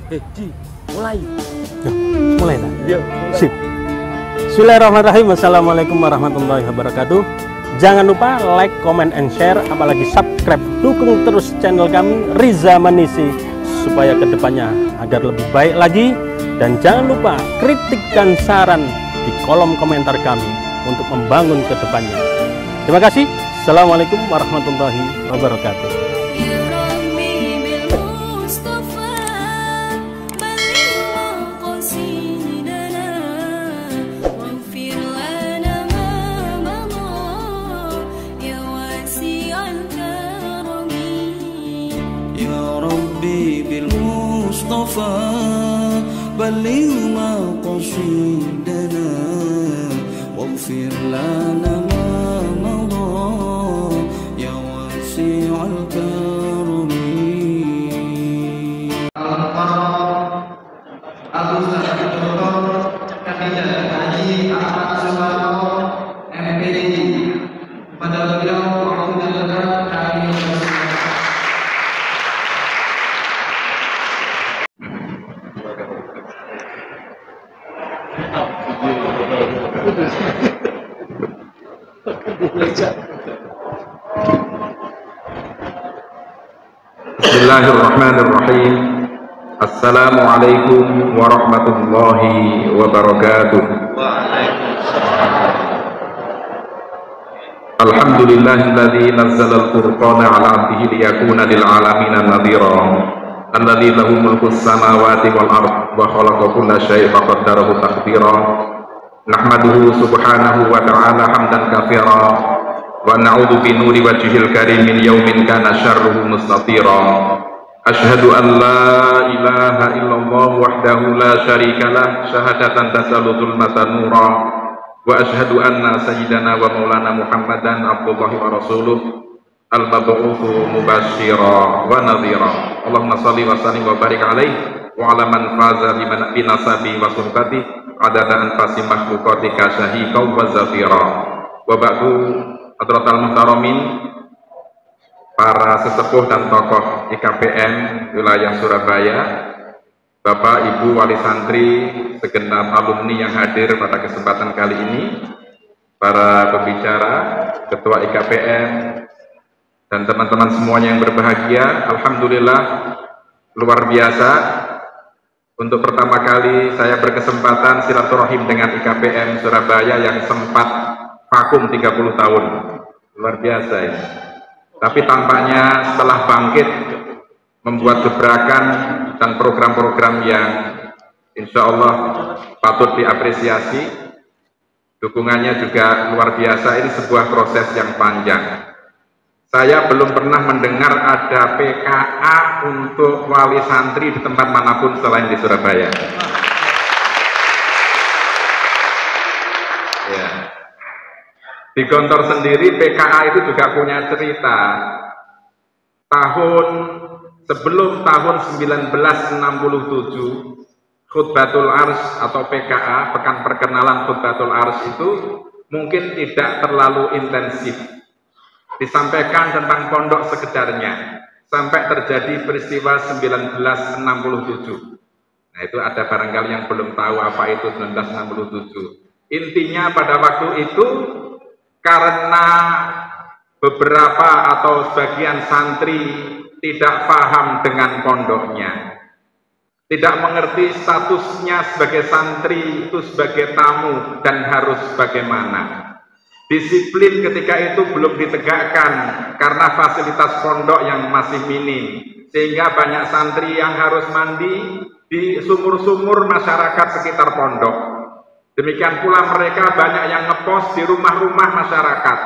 Ji, mulai. Mulai tak? Yuk. Sip. Bismillahirrahmanirrahim. Assalamualaikum warahmatullahi wabarakatuh. Jangan lupa like, comment, and share, apalagi subscribe. Dukung terus channel kami Riza Manisi supaya kedepannya agar lebih baik lagi. Dan jangan lupa kritik dan saran di kolom komentar kami untuk membangun kedepannya. Terima kasih. Assalamualaikum warahmatullahi wabarakatuh. بالمصطفى بلغ مقاصدنا واغفر لنا ما مضى يا واسع الكرم. Abu Dr. Khadijah Haji Ahmad Sumarko MPD. Pada beliau waktu dekat kami Bismillahirrahmanirrahim. Assalamualaikum warahmatullahi wabarakatuh. Alhamdulillahilladzi nazzala al-furqana 'ala 'abdihi liyakuna lil 'alamin nadhira. Alladzi lahu mulkus samawati wal ardh wa khalaqa kulla syai'in faqaddarahu taqdira. Nahmaduhu subhanahu wa ta'ala hamdan katsira wa na'udzu bi nuri wajhil karim min yaumin kana syarruhu mustatira. Asyhadu an la ilaha illallah wahdahu la syarikalah syahadatan tasalu zulmatan nura wa asyhadu anna sayyidana wa maulana Muhammadan abdullahi wa rasuluh al-mab'utsu mubasysira wa nadhira. Allahumma shalli wa sallim wa barik alaihi wa ala man faza bi nasabi wa sunnati adada anfasi makhluqatika syahiqa wa zafira. Wa ba'du hadratal muhtaramin, para sesepuh dan tokoh IKPM wilayah Surabaya, Bapak Ibu wali santri, segenap alumni yang hadir pada kesempatan kali ini, para pembicara, ketua IKPM, dan teman-teman semuanya yang berbahagia. Alhamdulillah, luar biasa. Untuk pertama kali saya berkesempatan silaturahim dengan IKPM Surabaya yang sempat vakum 30 tahun. Luar biasa ini. Tapi tampaknya setelah bangkit membuat gebrakan dan program-program yang insya Allah patut diapresiasi. Dukungannya juga luar biasa. Ini sebuah proses yang panjang. Saya belum pernah mendengar ada PKA untuk wali santri di tempat manapun selain di Surabaya. Ya. Di Gontor sendiri PKA itu juga punya cerita. Sebelum tahun 1967, Khutbatul Ars atau PKA, Pekan Perkenalan Khutbatul Ars itu mungkin tidak terlalu intensif. Disampaikan tentang pondok sekedarnya sampai terjadi peristiwa 1967. Nah, itu ada barangkali yang belum tahu apa itu 1967. Intinya pada waktu itu karena beberapa atau sebagian santri tidak paham dengan pondoknya, tidak mengerti statusnya sebagai santri itu sebagai tamu dan harus bagaimana. Disiplin ketika itu belum ditegakkan karena fasilitas pondok yang masih minim, sehingga banyak santri yang harus mandi di sumur-sumur masyarakat sekitar pondok. Demikian pula mereka banyak yang ngepos di rumah-rumah masyarakat,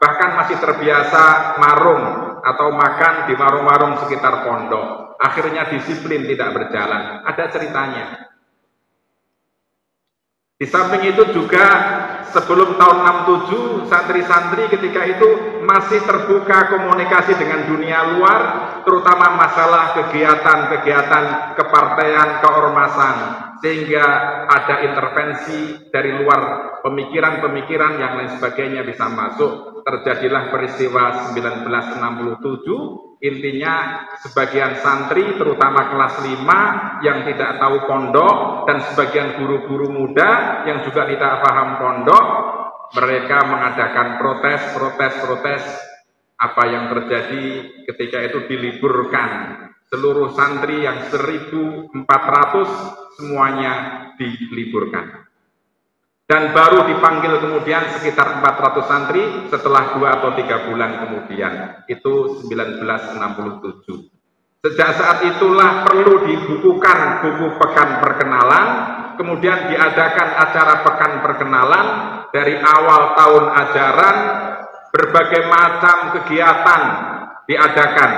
bahkan masih terbiasa marung atau makan di warung-warung sekitar pondok. Akhirnya disiplin tidak berjalan. Ada ceritanya. Di samping itu juga sebelum tahun 67, santri-santri ketika itu masih terbuka komunikasi dengan dunia luar, terutama masalah kegiatan-kegiatan kepartaian, keormasan, sehingga ada intervensi dari luar, pemikiran-pemikiran yang lain sebagainya bisa masuk. terjadilah peristiwa 1967. Intinya sebagian santri terutama kelas 5 yang tidak tahu pondok dan sebagian guru-guru muda yang juga tidak paham pondok, mereka mengadakan protes. Apa yang terjadi ketika itu diliburkan. Seluruh santri yang 1.400 semuanya diliburkan. Dan baru dipanggil kemudian sekitar 400 santri setelah 2 atau 3 bulan kemudian. Itu 1967. Sejak saat itulah perlu dibukukan buku pekan perkenalan, kemudian diadakan acara pekan perkenalan dari awal tahun ajaran. Berbagai macam kegiatan diadakan,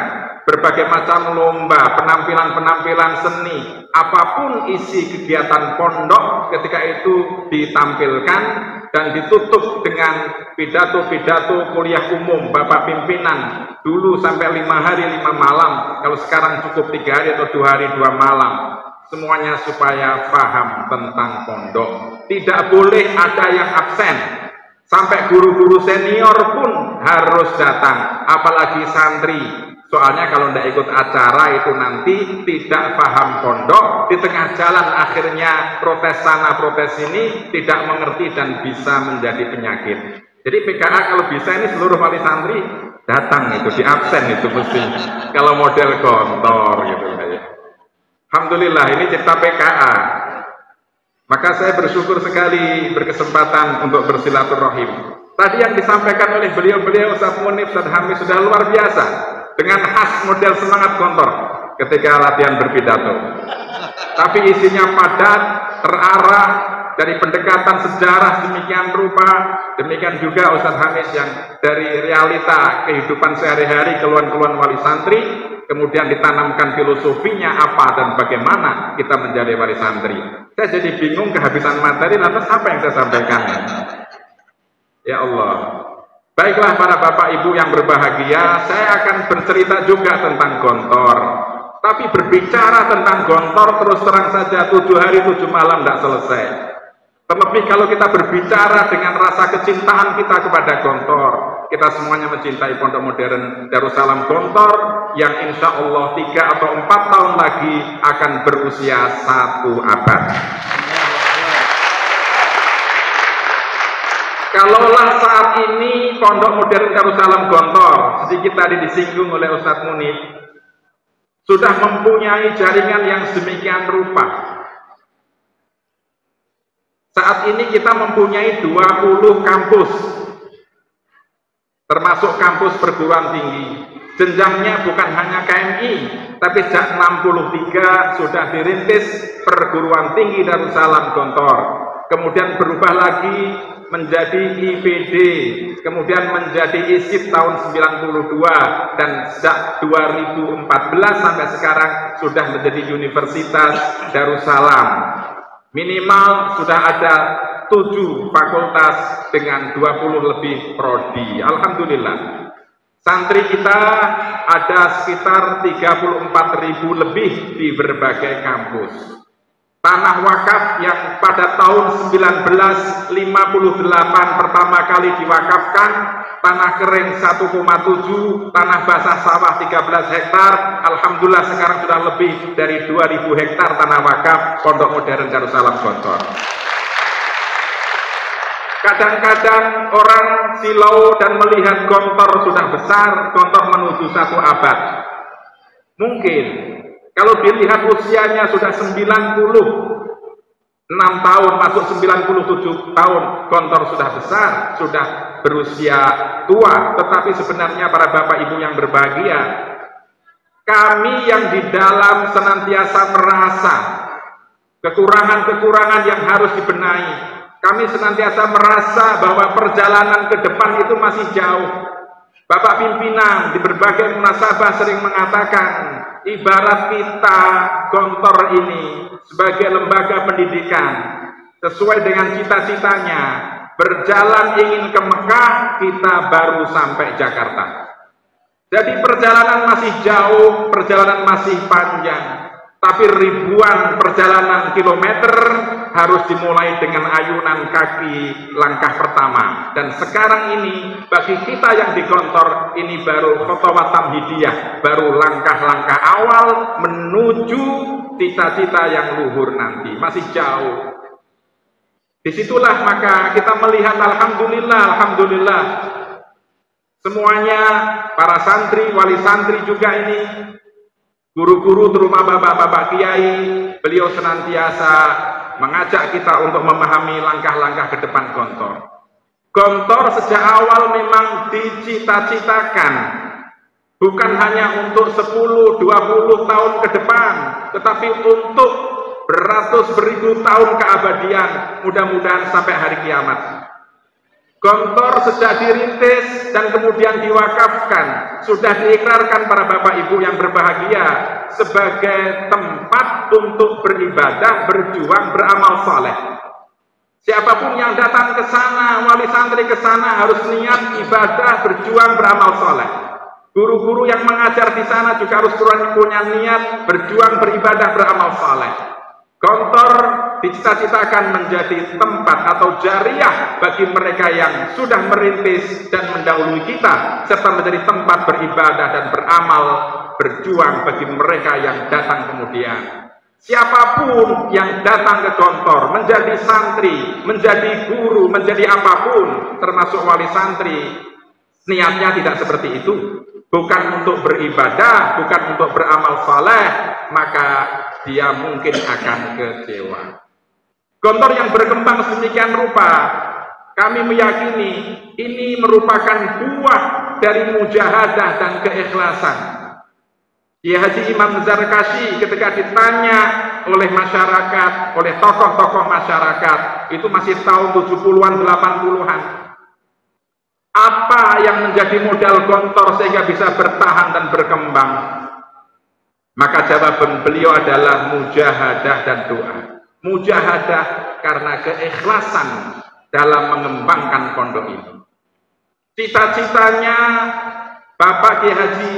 berbagai macam lomba, penampilan-penampilan seni, apapun isi kegiatan pondok ketika itu ditampilkan dan ditutup dengan pidato-pidato kuliah umum Bapak pimpinan. Dulu sampai 5 hari 5 malam, kalau sekarang cukup 3 hari atau 2 hari 2 malam. Semuanya supaya paham tentang pondok. Tidak boleh ada yang absen. Sampai guru-guru senior pun harus datang, apalagi santri. Soalnya kalau tidak ikut acara itu nanti tidak paham pondok, di tengah jalan akhirnya protes sana protes sini, tidak mengerti dan bisa menjadi penyakit. Jadi PKA kalau bisa ini seluruh wali santri datang itu, di absen itu mesti. Kalau model gontor gitu. Alhamdulillah ini cipta PKA. Maka saya bersyukur sekali berkesempatan untuk bersilaturahim. Tadi yang disampaikan oleh beliau-beliau Ustaz Munif, Ustaz Hamid sudah luar biasa. Dengan khas model semangat gontor ketika latihan berpidato. Tapi isinya padat, terarah, dari pendekatan sejarah demikian rupa. Demikian juga Ustaz Hamid yang dari realita kehidupan sehari-hari keluhan-keluhan wali santri. Kemudian ditanamkan filosofinya apa dan bagaimana kita menjadi wali santri. Saya jadi bingung kehabisan materi, lantas apa yang saya sampaikan? Ya Allah. Baiklah para bapak ibu yang berbahagia, saya akan bercerita juga tentang gontor. Tapi berbicara tentang gontor terus terang saja 7 hari 7 malam tidak selesai. Terlebih kalau kita berbicara dengan rasa kecintaan kita kepada gontor. Kita semuanya mencintai Pondok Modern Darussalam Gontor yang insya Allah 3 atau 4 tahun lagi akan berusia 1 abad. Kalaulah saat ini Pondok Modern Darussalam Gontor, sedikit tadi disinggung oleh Ustadz Munif, sudah mempunyai jaringan yang sedemikian rupa. Saat ini kita mempunyai 20 kampus, termasuk kampus perguruan tinggi. Jenjangnya bukan hanya KMI, tapi sejak 63 sudah dirintis perguruan tinggi Darussalam Gontor. Kemudian berubah lagi menjadi IPD, kemudian menjadi ISIP tahun 92, dan sejak 2014 sampai sekarang sudah menjadi Universitas Darussalam. Minimal sudah ada 7 fakultas dengan 20 lebih prodi. Alhamdulillah. Santri kita ada sekitar 34.000 lebih di berbagai kampus. Tanah wakaf yang pada tahun 1958 pertama kali diwakafkan, tanah kering 1,7, tanah basah sawah 13 hektar. Alhamdulillah sekarang sudah lebih dari 2.000 hektar tanah wakaf Pondok Modern Darussalam Gontor. Kadang-kadang orang silau dan melihat Gontor sudah besar, Gontor menuju 1 abad. Mungkin kalau dilihat usianya sudah 96 tahun, masuk 97 tahun, Gontor sudah besar, sudah berusia tua. Tetapi sebenarnya para bapak ibu yang berbahagia, kami yang di dalam senantiasa merasa kekurangan-kekurangan yang harus dibenahi. Kami senantiasa merasa bahwa perjalanan ke depan itu masih jauh. Bapak pimpinan di berbagai munasabah sering mengatakan, ibarat kita Gontor ini sebagai lembaga pendidikan, sesuai dengan cita-citanya, berjalan ingin ke Mekah, kita baru sampai Jakarta. Jadi perjalanan masih jauh, perjalanan masih panjang. Tapi ribuan perjalanan kilometer harus dimulai dengan ayunan kaki langkah pertama. Dan sekarang ini bagi kita yang di Gontor ini baru khotwat tamhidiyah, baru langkah-langkah awal menuju cita-cita yang luhur nanti, masih jauh. Disitulah maka kita melihat alhamdulillah semuanya, para santri, wali santri juga ini, guru-guru terutama bapak-bapak kiai, beliau senantiasa mengajak kita untuk memahami langkah-langkah ke depan Gontor. Gontor sejak awal memang dicita-citakan bukan hanya untuk 10-20 tahun ke depan, tetapi untuk beratus beribu tahun keabadian, mudah-mudahan sampai hari kiamat. Gontor sejak dirintis dan kemudian diwakafkan, sudah diikrarkan para bapak ibu yang berbahagia sebagai tempat untuk beribadah, berjuang, beramal saleh. Siapapun yang datang ke sana, wali santri ke sana harus niat ibadah, berjuang, beramal saleh. Guru-guru yang mengajar di sana juga harus punya niat berjuang, beribadah, beramal saleh. Gontor dicita-citakan menjadi tempat atau jariah bagi mereka yang sudah merintis dan mendahului kita, serta menjadi tempat beribadah dan beramal, berjuang bagi mereka yang datang kemudian. Siapapun yang datang ke Gontor, menjadi santri, menjadi guru, menjadi apapun, termasuk wali santri, niatnya tidak seperti itu. Bukan untuk beribadah, bukan untuk beramal saleh, maka dia mungkin akan kecewa. Gontor yang berkembang sedemikian rupa, kami meyakini ini merupakan buah dari mujahadah dan keikhlasan. Kiai Haji Imam Zarkashi ketika ditanya oleh masyarakat, oleh tokoh-tokoh masyarakat, itu masih tahun 70-an, 80-an. Apa yang menjadi modal Gontor sehingga bisa bertahan dan berkembang? Maka jawaban beliau adalah mujahadah dan doa. Mujahadah karena keikhlasan dalam mengembangkan pondok ini. Cita-citanya Bapak Kiai Haji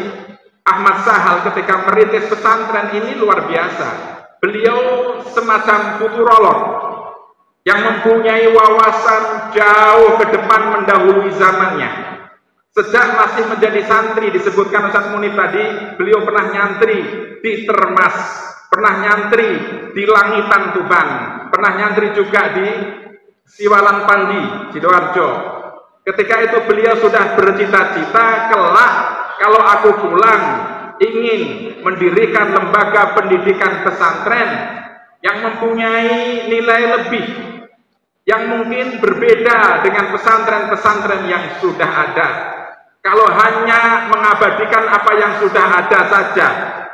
Ahmad Sahal ketika merintis pesantren ini luar biasa. Beliau semacam futurolog yang mempunyai wawasan jauh ke depan mendahului zamannya. Sejak masih menjadi santri, disebutkan Ustaz Munib tadi, beliau pernah nyantri di Termas, pernah nyantri di Langitan Tuban, pernah nyantri juga di Siwalan Pandi, Sidoarjo. Ketika itu beliau sudah bercita-cita, kelak kalau aku pulang ingin mendirikan lembaga pendidikan pesantren yang mempunyai nilai lebih, yang mungkin berbeda dengan pesantren-pesantren yang sudah ada. Kalau hanya mengabadikan apa yang sudah ada saja,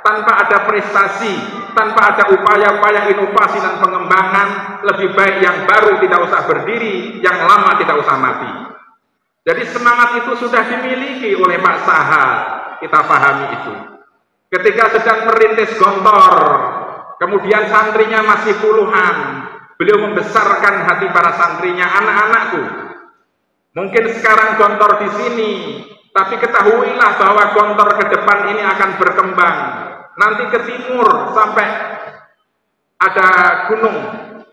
tanpa ada prestasi, tanpa ada upaya-upaya inovasi dan pengembangan, lebih baik yang baru tidak usah berdiri, yang lama tidak usah mati. Jadi semangat itu sudah dimiliki oleh Pak Sahal, kita pahami itu. Ketika sedang merintis Gontor, kemudian santrinya masih puluhan, beliau membesarkan hati para santrinya, anak-anakku, mungkin sekarang Gontor di sini, tapi ketahuilah bahwa Gontor ke depan ini akan berkembang. Nanti ke timur sampai ada gunung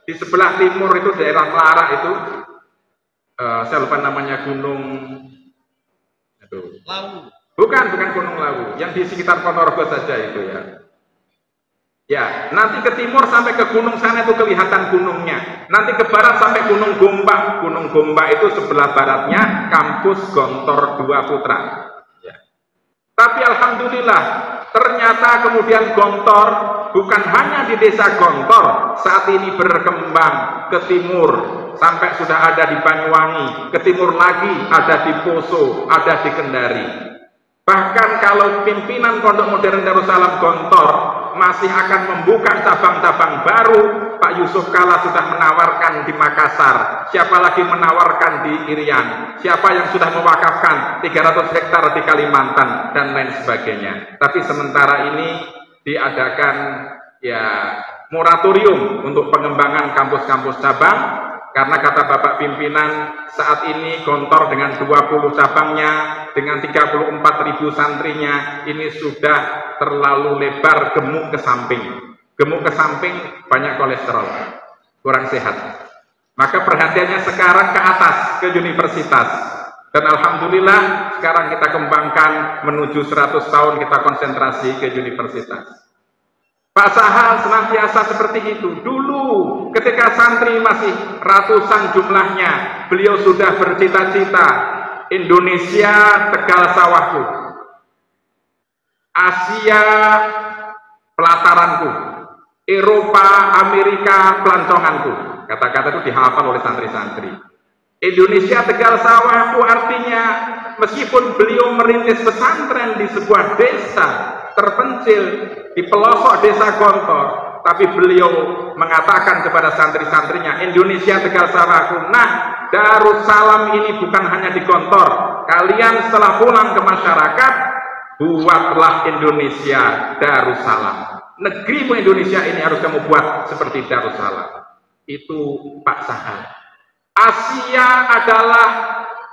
di sebelah timur itu daerah Lara itu, saya lupa namanya, gunung Lawu. Bukan Gunung Lawu, yang di sekitar Ponorogo saja itu ya. Ya, nanti ke timur sampai ke gunung sana itu kelihatan gunungnya. Nanti ke barat sampai Gunung Gombak. Gunung Gombak itu sebelah baratnya kampus Gontor 2 Putra. Ya. Tapi alhamdulillah, ternyata kemudian Gontor bukan hanya di desa Gontor saat ini berkembang ke timur sampai sudah ada di Banyuwangi, ke timur lagi ada di Poso, ada di Kendari. Bahkan kalau pimpinan Pondok Modern Darussalam Gontor masih akan membuka cabang-cabang baru, Pak Yusuf Kala sudah menawarkan di Makassar, siapa lagi menawarkan di Irian, siapa yang sudah mewakafkan 300 hektar di Kalimantan dan lain sebagainya. Tapi sementara ini diadakan ya moratorium untuk pengembangan kampus-kampus cabang, karena kata Bapak pimpinan saat ini Gontor dengan 20 cabangnya, dengan 34.000 santrinya, ini sudah terlalu lebar, gemuk ke samping. Gemuk ke samping, banyak kolesterol. kurang sehat. Maka perhatiannya sekarang ke atas, ke universitas. Dan alhamdulillah sekarang kita kembangkan menuju 100 tahun kita konsentrasi ke universitas. Pak Sahal senantiasa seperti itu. Dulu ketika santri masih ratusan jumlahnya, beliau sudah bercita-cita Indonesia Tegal Sawahku, Asia pelataranku, Eropa Amerika pelanconganku. Kata-kata itu dihafal oleh santri-santri. Indonesia Tegal Sawahku artinya meskipun beliau merintis pesantren di sebuah desa terpencil di pelosok desa Gontor, tapi beliau mengatakan kepada santri-santrinya, Indonesia Tegal Sawahku, nah Darussalam ini bukan hanya di Gontor, kalian setelah pulang ke masyarakat buatlah Indonesia Darussalam. Negerimu Indonesia ini harus kamu buat seperti Darussalam. Itu Pak Sahal. Asia adalah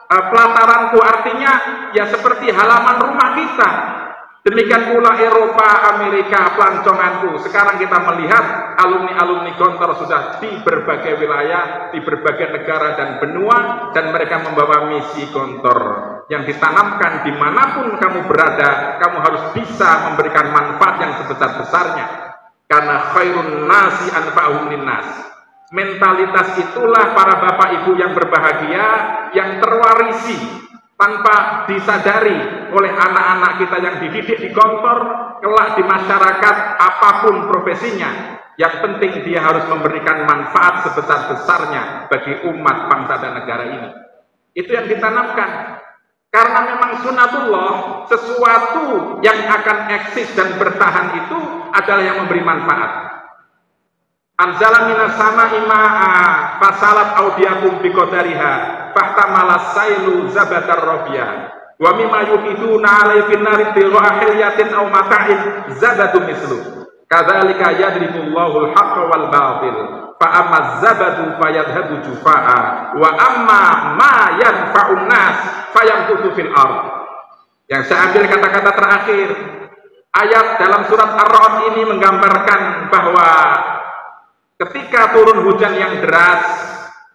pelataranku, artinya ya seperti halaman rumah kita. Demikian pula Eropa, Amerika, pelanconganku. Sekarang kita melihat alumni-alumni Gontor sudah di berbagai wilayah, di berbagai negara dan benua, dan mereka membawa misi Gontor yang ditanamkan dimanapun kamu berada, kamu harus bisa memberikan manfaat yang sebesar-besarnya. Karena khairun nasi anfa'uhum linnas. Mentalitas itulah para bapak ibu yang berbahagia, yang terwarisi tanpa disadari oleh anak-anak kita yang dididik di Gontor, kelak di masyarakat apapun profesinya. Yang penting dia harus memberikan manfaat sebesar-besarnya bagi umat, bangsa dan negara ini. Itu yang ditanamkan. Karena memang sunatullah, sesuatu yang akan eksis dan bertahan itu adalah yang memberi manfaat. Anzala minas sama'i ma'a fasalat audiyakum biqadariha fahtamalas sailu zabatar rabiya wa mimma yuqiduna 'alai finnari tilwa ahliyatin aw mata'in zabatu mislu kadzalika yadribullahu al-haqqa wal batil fa amma zabatu fayadhabu jufaa wa amma ma yanfa'un nas fayamkutu fil ard. Yang saya ambil kata-kata terakhir ayat dalam surat Ar-Ra'd ini menggambarkan bahwa ketika turun hujan yang deras,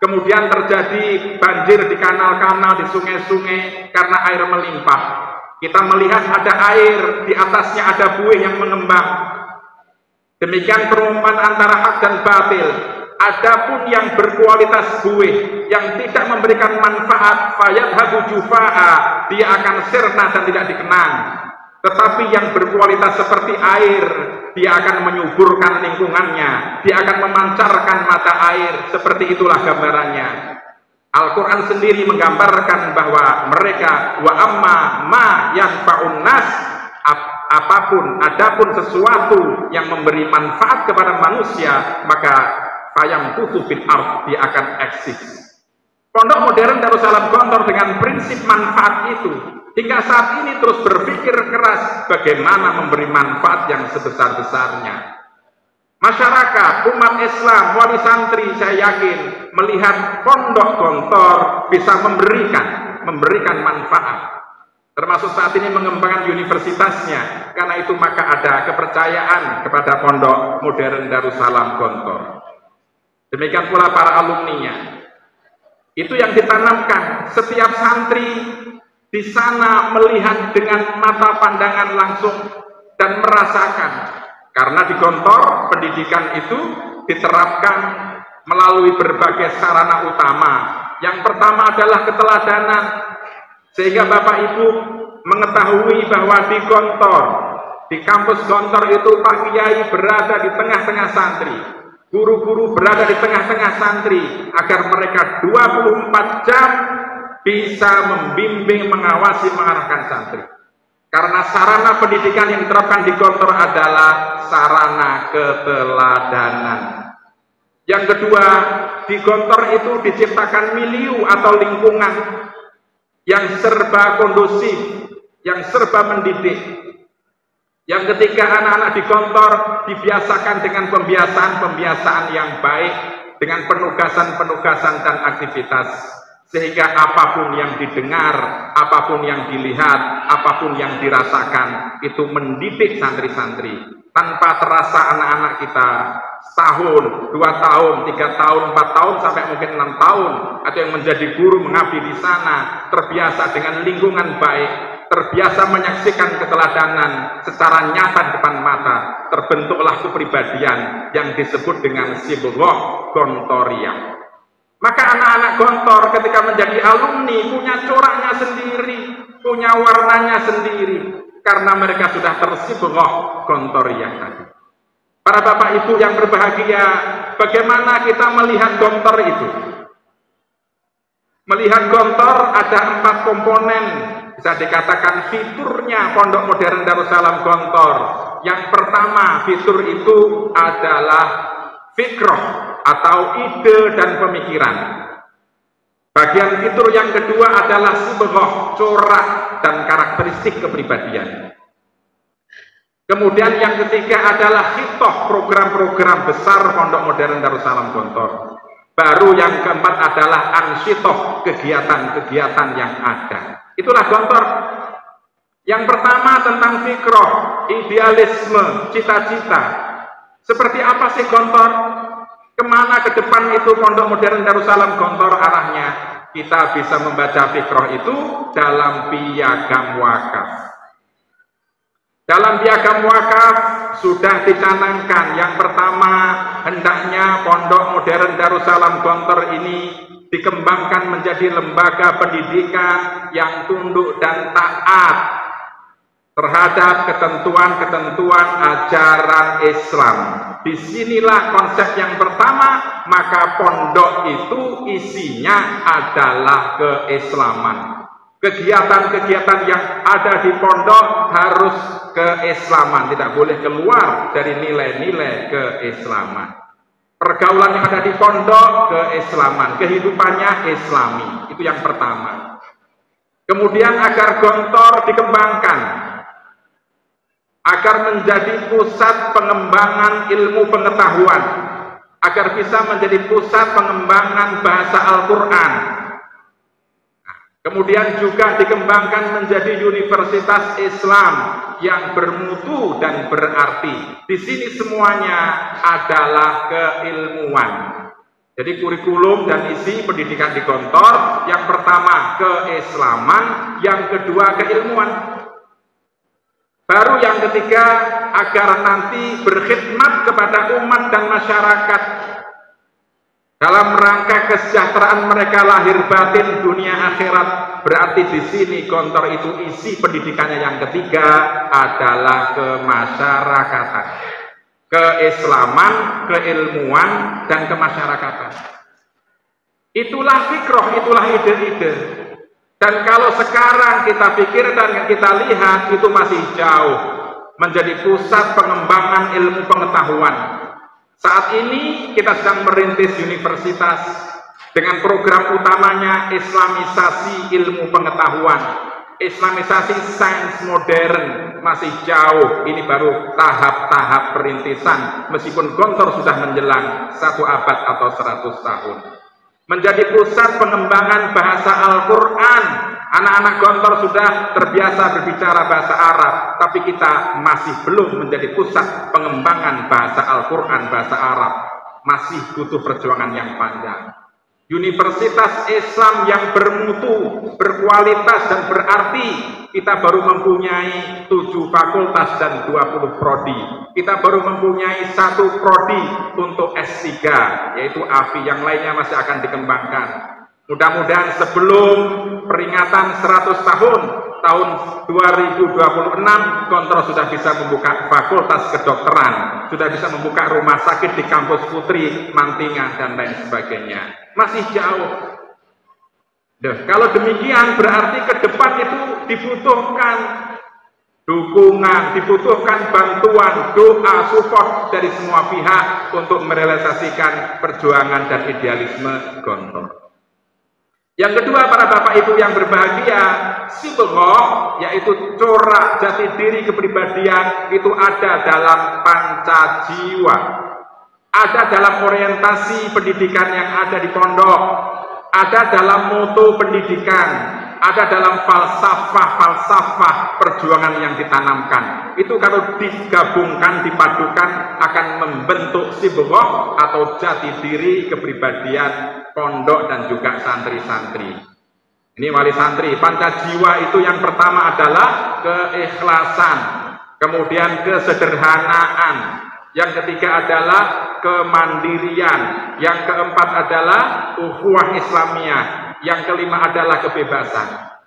kemudian terjadi banjir di kanal-kanal, di sungai-sungai karena air melimpah. Kita melihat ada air, di atasnya ada buih yang mengembang. Demikian perumpamaan antara hak dan batil. Adapun yang berkualitas buih, yang tidak memberikan manfaat, fayadhabu jufaa, dia akan sirna dan tidak dikenang. Tetapi yang berkualitas seperti air, dia akan menyuburkan lingkungannya, dia akan memancarkan mata air. Seperti itulah gambarannya. Al-Quran sendiri menggambarkan bahwa mereka wa amma ma yanfa'un nas, adapun sesuatu yang memberi manfaat kepada manusia, maka fayamkutu fil ard, dia akan eksis. Pondok Modern Darussalam Gontor dengan prinsip manfaat itu hingga saat ini terus berpikir keras bagaimana memberi manfaat yang sebesar-besarnya. Masyarakat, umat Islam, wali santri, saya yakin melihat Pondok Gontor bisa memberikan manfaat. Termasuk saat ini mengembangkan universitasnya. Karena itu maka ada kepercayaan kepada Pondok Modern Darussalam Gontor. Demikian pula para alumninya. Itu yang ditanamkan. Setiap santri di sana melihat dengan mata pandangan langsung dan merasakan. Karena di Gontor pendidikan itu diterapkan melalui berbagai sarana utama. Yang pertama adalah keteladanan, sehingga Bapak Ibu mengetahui bahwa di Gontor, di kampus Gontor itu Pak Kiai berada di tengah-tengah santri, guru-guru berada di tengah-tengah santri, agar mereka 24 jam bisa membimbing, mengawasi, mengarahkan santri. Karena sarana pendidikan yang diterapkan di Gontor adalah sarana keteladanan. Yang kedua, di Gontor itu diciptakan milieu atau lingkungan yang serba kondusif, yang serba mendidik. Yang ketiga, anak-anak di Gontor dibiasakan dengan pembiasaan yang baik, dengan penugasan dan aktivitas sehingga apapun yang didengar, apapun yang dilihat, apapun yang dirasakan, itu mendidik santri-santri. Tanpa terasa anak-anak kita setahun, 2 tahun, 3 tahun, 4 tahun, sampai mungkin 6 tahun, atau yang menjadi guru mengabdi di sana, terbiasa dengan lingkungan baik, terbiasa menyaksikan keteladanan secara nyata di depan mata, terbentuklah kepribadian yang disebut dengan sibghah gontoriyah. Maka anak-anak Gontor ketika menjadi alumni punya coraknya sendiri, punya warnanya sendiri, karena mereka sudah tersibghah gontoriyah tadi. Para bapak ibu yang berbahagia, bagaimana kita melihat Gontor itu? Melihat Gontor ada 4 komponen, bisa dikatakan fiturnya Pondok Modern Darussalam Gontor. Yang pertama, fitur itu adalah fikrah atau ide dan pemikiran. Bagian fitur yang kedua adalah sibghah, corak dan karakteristik kepribadian. Kemudian yang ketiga adalah khitoh, program-program besar Pondok Modern Darussalam Gontor. Baru yang keempat adalah ansyitoh, kegiatan-kegiatan yang ada. Itulah Gontor. Yang pertama tentang fikroh, idealisme, cita-cita. Seperti apa sih Gontor? Kemana ke depan itu Pondok Modern Darussalam Gontor arahnya? Kita bisa membaca fikroh itu dalam piagam wakaf. Dalam piagam wakaf sudah dicanangkan yang pertama, hendaknya Pondok Modern Darussalam Gontor ini dikembangkan menjadi lembaga pendidikan yang tunduk dan taat terhadap ketentuan-ketentuan ajaran Islam. Disinilah konsep yang pertama, maka pondok itu isinya adalah keislaman. Kegiatan-kegiatan yang ada di pondok harus keislaman, tidak boleh keluar dari nilai-nilai keislaman. Pergaulan yang ada di pondok keislaman, kehidupannya islami, itu yang pertama. Kemudian agar Gontor dikembangkan, agar menjadi pusat pengembangan ilmu pengetahuan, agar bisa menjadi pusat pengembangan bahasa Al-Quran. Kemudian juga dikembangkan menjadi universitas Islam yang bermutu dan berarti. Di sini semuanya adalah keilmuan. Jadi kurikulum dan isi pendidikan di Gontor, yang pertama keislaman, yang kedua keilmuan. Baru yang ketiga, agar nanti berkhidmat kepada umat dan masyarakat dalam rangka kesejahteraan mereka lahir batin dunia akhirat. Berarti di sini Gontor itu isi pendidikannya yang ketiga adalah kemasyarakatan, keislaman, keilmuan, dan kemasyarakatan. Itulah fikroh, itulah ide-ide. Dan kalau sekarang kita pikir dan kita lihat, itu masih jauh menjadi pusat pengembangan ilmu pengetahuan. Saat ini kita sedang merintis universitas dengan program utamanya Islamisasi ilmu pengetahuan, Islamisasi sains modern. Masih jauh, ini baru tahap-tahap perintisan, meskipun Gontor sudah menjelang 1 abad atau 100 tahun. Menjadi pusat pengembangan bahasa Al-Quran. Anak-anak Gontor sudah terbiasa berbicara bahasa Arab, tapi kita masih belum menjadi pusat pengembangan bahasa Al-Quran, bahasa Arab. Masih butuh perjuangan yang panjang. Universitas Islam yang bermutu, berkualitas dan berarti, kita baru mempunyai 7 fakultas dan 20 prodi. Kita baru mempunyai 1 prodi untuk S3, yaitu AFI. Yang lainnya masih akan dikembangkan. Mudah-mudahan sebelum peringatan 100 tahun, tahun 2026, Gontor sudah bisa membuka fakultas kedokteran, sudah bisa membuka rumah sakit di kampus Putri, Mantingan, dan lain sebagainya. Masih jauh. Kalau demikian berarti ke depan itu dibutuhkan dukungan, dibutuhkan bantuan, doa, support dari semua pihak untuk merealisasikan perjuangan dan idealisme Gontor. Yang kedua, para bapak ibu yang berbahagia, sibghah, yaitu corak jati diri kepribadian, itu ada dalam pancajiwa, ada dalam orientasi pendidikan yang ada di pondok, ada dalam moto pendidikan, ada dalam falsafah perjuangan yang ditanamkan. Itu kalau digabungkan, dipadukan akan membentuk sibghah atau jati diri kepribadian pondok dan juga santri-santri. Ini wali santri, panca jiwa itu yang pertama adalah keikhlasan, kemudian kesederhanaan, yang ketiga adalah kemandirian, yang keempat adalah ukhuwah Islamiyah, yang kelima adalah kebebasan.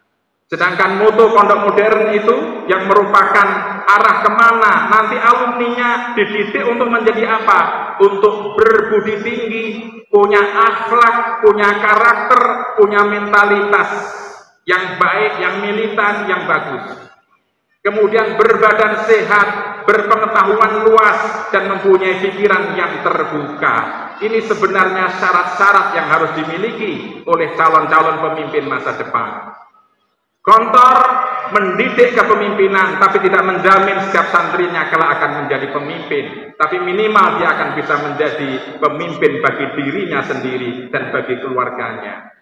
Sedangkan moto pondok modern itu yang merupakan arah kemana nanti alumninya dididik untuk menjadi apa? Untuk berbudi tinggi, punya akhlak, punya karakter, punya mentalitas yang baik, yang militan, yang bagus. Kemudian berbadan sehat, berpengetahuan luas, dan mempunyai pikiran yang terbuka. Ini sebenarnya syarat-syarat yang harus dimiliki oleh calon-calon pemimpin masa depan. Gontor mendidik kepemimpinan, tapi tidak menjamin setiap santrinya kelak akan menjadi pemimpin. Tapi minimal dia akan bisa menjadi pemimpin bagi dirinya sendiri dan bagi keluarganya.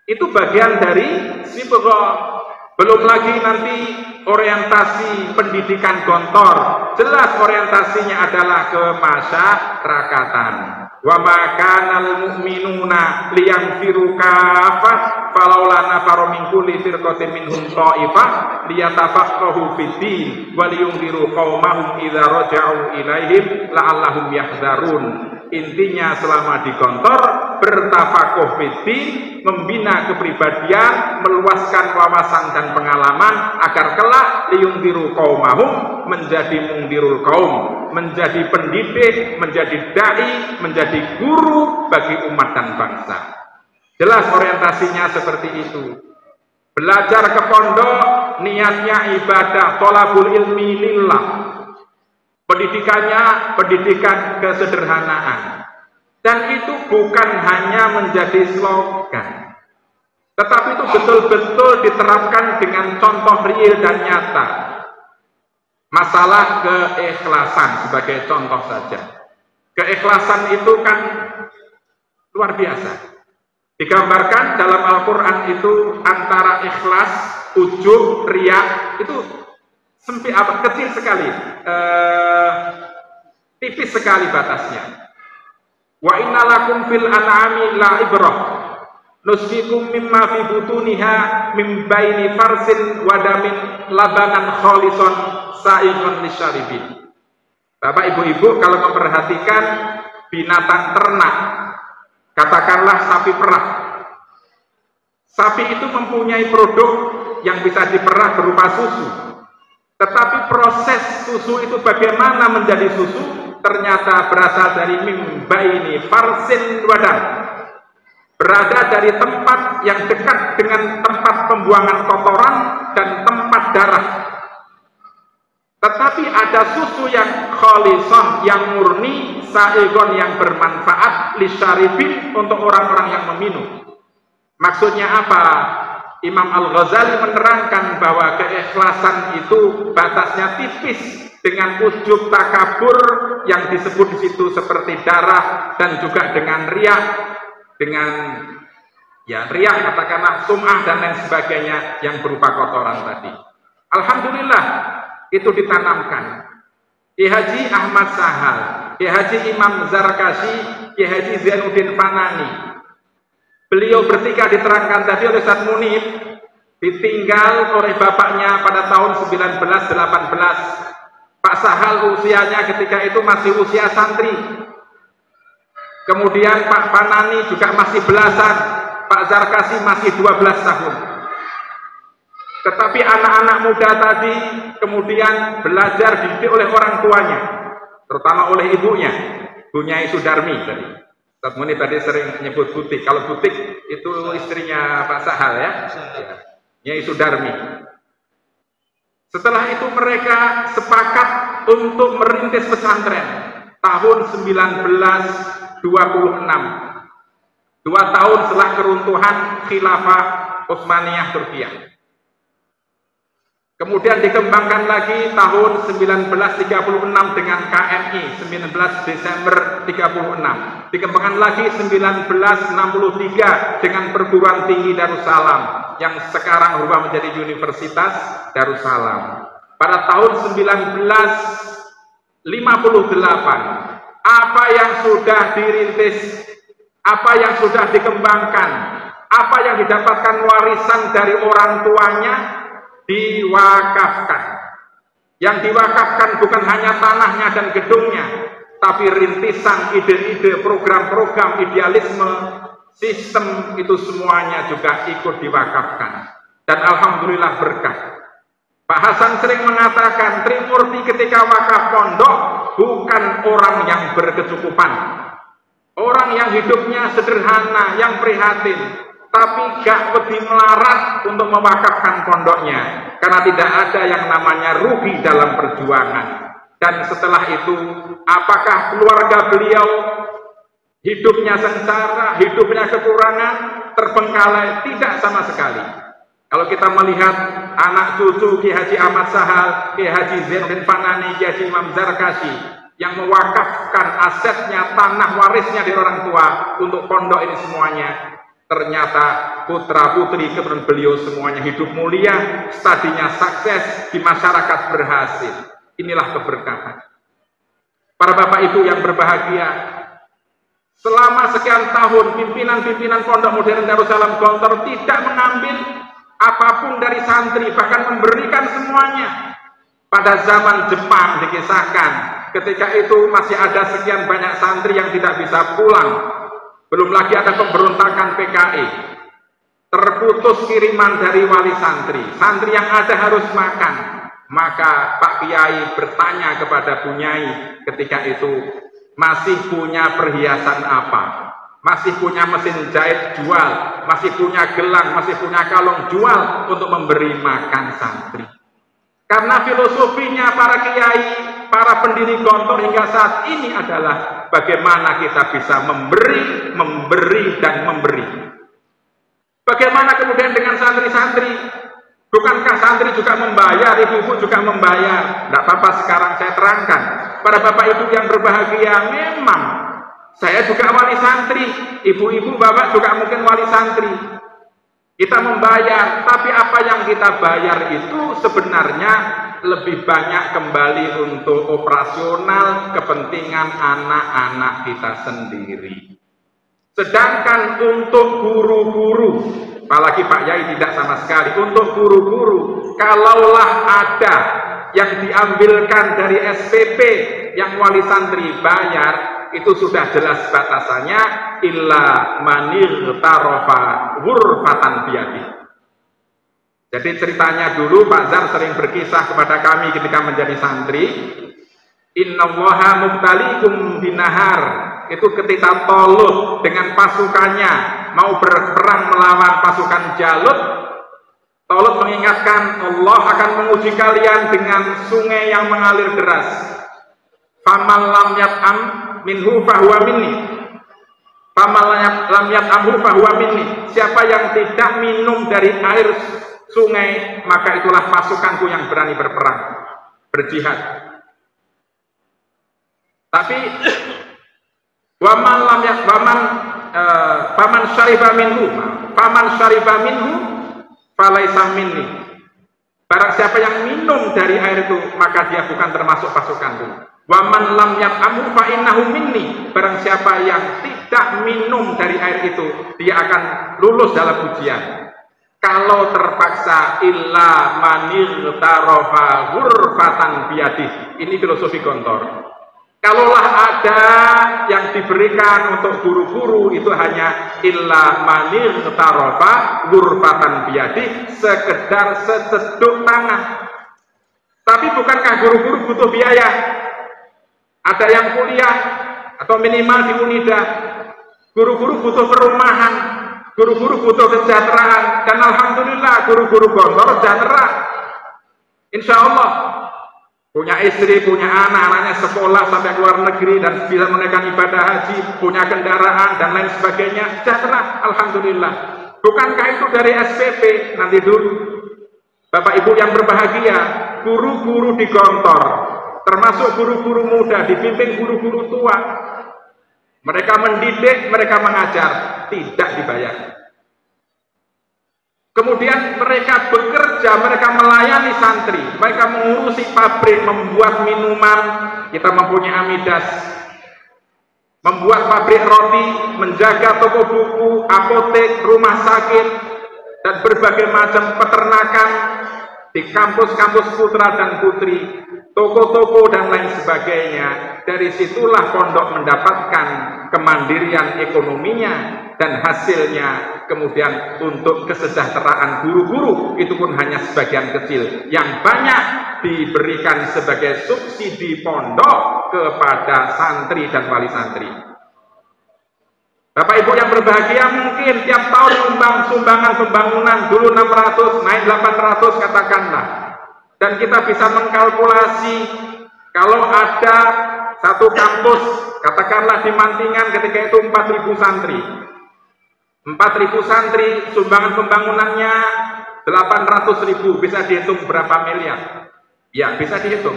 Itu bagian dari sibghah. Belum lagi nanti orientasi pendidikan Gontor. Jelas orientasinya adalah kemasyarakatan. Wa ma kanal mu'minuna liyanfiru kafah falaula nafaru min kulli firqatin minhum tha'ifah liyatafaqahu fid-din wa liyunziru qaumahum idza raja'u ilaihim la'allahum yahdharun. Intinya selama di Gontor bertafakuh fid-din, membina kepribadian, meluaskan wawasan dan pengalaman agar kelak liyunziru qaumahum, menjadi mungdirul kaum, menjadi pendidik, menjadi dai, menjadi guru bagi umat dan bangsa. Jelas orientasinya seperti itu. Belajar ke pondok niatnya ibadah, thalabul ilmi lillah. Pendidikannya pendidikan kesederhanaan. Dan itu bukan hanya menjadi slogan, tetapi itu betul-betul diterapkan dengan contoh real dan nyata. Masalah keikhlasan sebagai contoh saja. Keikhlasan itu kan luar biasa. Digambarkan dalam Al-Quran itu antara ikhlas, ujub, riya itu kecil sekali, tipis sekali batasnya. Wa inna lakum fil an'ami la'ibrah nusfikum mimma fi butuniha min baini farsin wa damin labanan khalisan sa'ighun lisyaribin. Bapak ibu-ibu kalau memperhatikan binatang ternak, katakanlah sapi perah. Sapi itu mempunyai produk yang bisa diperah berupa susu. Tetapi proses susu itu bagaimana menjadi susu? Ternyata berasal dari mimbaini farsin wadan, berada dari tempat yang dekat dengan tempat pembuangan kotoran dan tempat darah. Tetapi ada susu yang khalisan, yang murni, sa'igon, yang bermanfaat, lisyaribin, untuk orang-orang yang meminum. Maksudnya apa? Imam Al-Ghazali menerangkan bahwa keikhlasan itu batasnya tipis, dengan ujub takabur yang disebut di situ seperti darah, dan juga dengan riak, dengan riak katakanlah sum'ah dan lain sebagainya yang berupa kotoran tadi. Alhamdulillah itu ditanamkan. Ki Haji Ahmad Sahal, Ki Haji Imam Zarkashi, Ki Haji Zainuddin Fanani. Beliau bertiga diterangkan tadi oleh Ustaz Munif, ditinggal oleh bapaknya pada tahun 1918. Pak Sahal usianya ketika itu masih usia santri. Kemudian Pak Fanani juga masih belasan. Pak Zarkasi masih 12 tahun. Tetapi anak-anak muda tadi kemudian belajar dididik oleh orang tuanya, terutama oleh ibunya, Bu Nyai Sudarmi tadi. Ustaz Muni tadi sering menyebut Butik. Kalau Butik itu istrinya Pak Sahal ya. Nyai Sudarmi. Setelah itu mereka sepakat untuk merintis pesantren tahun 1926. 2 tahun setelah keruntuhan Khilafah Utsmaniyah Turkiyah. Kemudian dikembangkan lagi tahun 1936 dengan KMI 19 Desember 36. Dikembangkan lagi 1963 dengan perguruan tinggi Darussalam yang sekarang berubah menjadi Universitas Darussalam. Pada tahun 1958, apa yang sudah dirintis, apa yang sudah dikembangkan, apa yang didapatkan warisan dari orang tuanya diwakafkan. Yang diwakafkan bukan hanya tanahnya dan gedungnya, tapi rintisan, ide-ide, program-program, idealisme, sistem itu semuanya juga ikut diwakafkan. Dan alhamdulillah berkah. Pak Hasan sering mengatakan, Trimurti ketika wakaf pondok bukan orang yang berkecukupan, orang yang hidupnya sederhana, yang prihatin, tapi gak wedi melarat untuk mewakafkan pondoknya, karena tidak ada yang namanya rugi dalam perjuangan. Dan setelah itu, apakah keluarga beliau hidupnya sengsara, hidupnya kekurangan, terbengkalai? Tidak sama sekali. Kalau kita melihat anak cucu Ki Haji Ahmad Sahal, Ki Haji Zainuddin Fanani, Ki Haji Imam Zarkashi, yang mewakafkan asetnya, tanah warisnya dari orang tua untuk pondok ini semuanya, ternyata putra putri keturunan beliau semuanya hidup mulia, studinya sukses, di masyarakat berhasil. Inilah keberkahan. Para bapak ibu yang berbahagia, selama sekian tahun pimpinan-pimpinan Pondok Modern Darussalam Gontor tidak mengambil apapun dari santri, bahkan memberikan semuanya. Pada zaman Jepang dikisahkan, ketika itu masih ada sekian banyak santri yang tidak bisa pulang. Belum lagi ada pemberontakan PKI. Terputus kiriman dari wali santri. Santri yang ada harus makan. Maka Pak Kiai bertanya kepada Bu Nyai ketika itu, masih punya perhiasan apa? Masih punya mesin jahit jual, masih punya gelang, masih punya kalung jual untuk memberi makan santri. Karena filosofinya para kiai, para pendiri Gontor hingga saat ini adalah bagaimana kita bisa memberi, memberi, dan memberi. Bagaimana kemudian dengan santri-santri? Bukankah santri juga membayar, ibu-ibu juga membayar? Tidak apa-apa, sekarang saya terangkan. Para bapak ibu yang berbahagia, memang saya juga wali santri, ibu-ibu bapak juga mungkin wali santri. Kita membayar, tapi apa yang kita bayar itu sebenarnya lebih banyak kembali untuk operasional kepentingan anak-anak kita sendiri. Sedangkan untuk guru-guru, apalagi Pak Yai tidak sama sekali, untuk guru-guru, kalaulah ada yang diambilkan dari SPP yang wali santri bayar, itu sudah jelas batasannya, illa manir tarofa wurfatan biadi. Jadi ceritanya dulu Pak Zar sering berkisah kepada kami ketika menjadi santri, innallaha mubtalikum binahar, itu ketika Tolut dengan pasukannya mau berperang melawan pasukan Jalut, Tolut mengingatkan Allah akan menguji kalian dengan sungai yang mengalir deras. Faman lam yat'am minhu fahuwa minni. Faman lam yat'amhu fahuwa minni. Siapa yang tidak minum dari air sungai, maka itulah pasukanku yang berani berperang, berjihad. Tapi faman syariba minhu falaisa minni. Barang siapa yang minum dari air itu, maka dia bukan termasuk pasukanku. Waman lam yat'amhu fa innahu minni. Barang siapa yang tidak minum dari air itu, dia akan lulus dalam ujian. Kalau terpaksa, illa manir tarofa ghurfatan biadih. Ini filosofi Gontor. Kalaulah ada yang diberikan untuk guru-guru, itu hanya illa manir tarofa ghurfatan biadih, sekedar seceduk tanah. Tapi bukankah guru-guru butuh biaya? Ada yang kuliah atau minimal di Unida, guru-guru butuh perumahan, guru-guru butuh kesejahteraan, dan alhamdulillah guru-guru Gontor sejahtera, insya Allah punya istri, punya anak, anaknya sekolah sampai luar negeri dan bisa menunaikan ibadah haji, punya kendaraan dan lain sebagainya, sejahtera, alhamdulillah. Bukankah itu dari SPP? Nanti dulu Bapak Ibu yang berbahagia, guru-guru di Gontor, termasuk guru-guru muda, dipimpin guru-guru tua, mereka mendidik, mereka mengajar, tidak dibayar. Kemudian mereka bekerja, mereka melayani santri, mereka mengurusi pabrik, membuat minuman, kita mempunyai Amidas, membuat pabrik roti, menjaga toko buku, apotek, rumah sakit, dan berbagai macam peternakan di kampus-kampus putra dan putri, toko-toko dan lain sebagainya. Dari situlah pondok mendapatkan kemandirian ekonominya, dan hasilnya kemudian untuk kesejahteraan guru-guru itu pun hanya sebagian kecil, yang banyak diberikan sebagai subsidi pondok kepada santri dan wali santri. Bapak Ibu yang berbahagia, mungkin tiap tahun sumbangan pembangunan dulu 600 naik 800 katakanlah, dan kita bisa mengkalkulasi kalau ada satu kampus katakanlah di Mantingan ketika itu 4.000 santri, 4.000 santri, sumbangan pembangunannya 800.000, bisa dihitung berapa miliar? Ya, bisa dihitung.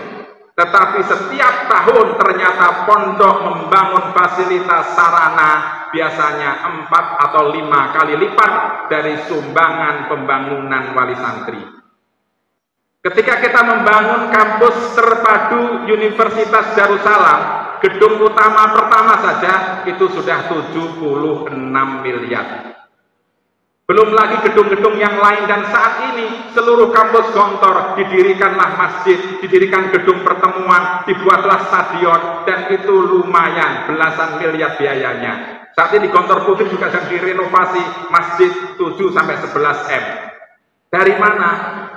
Tetapi setiap tahun ternyata pondok membangun fasilitas sarana biasanya 4 atau 5 kali lipat dari sumbangan pembangunan wali santri. Ketika kita membangun kampus terpadu Universitas Darussalam, gedung utama pertama saja itu sudah 76 miliar. Belum lagi gedung-gedung yang lain, dan saat ini seluruh kampus Gontor didirikanlah masjid, didirikan gedung pertemuan, dibuatlah stadion, dan itu lumayan belasan miliar biayanya. Saat ini di Gontor Putri juga sedang direnovasi masjid 7-11 M. Dari mana?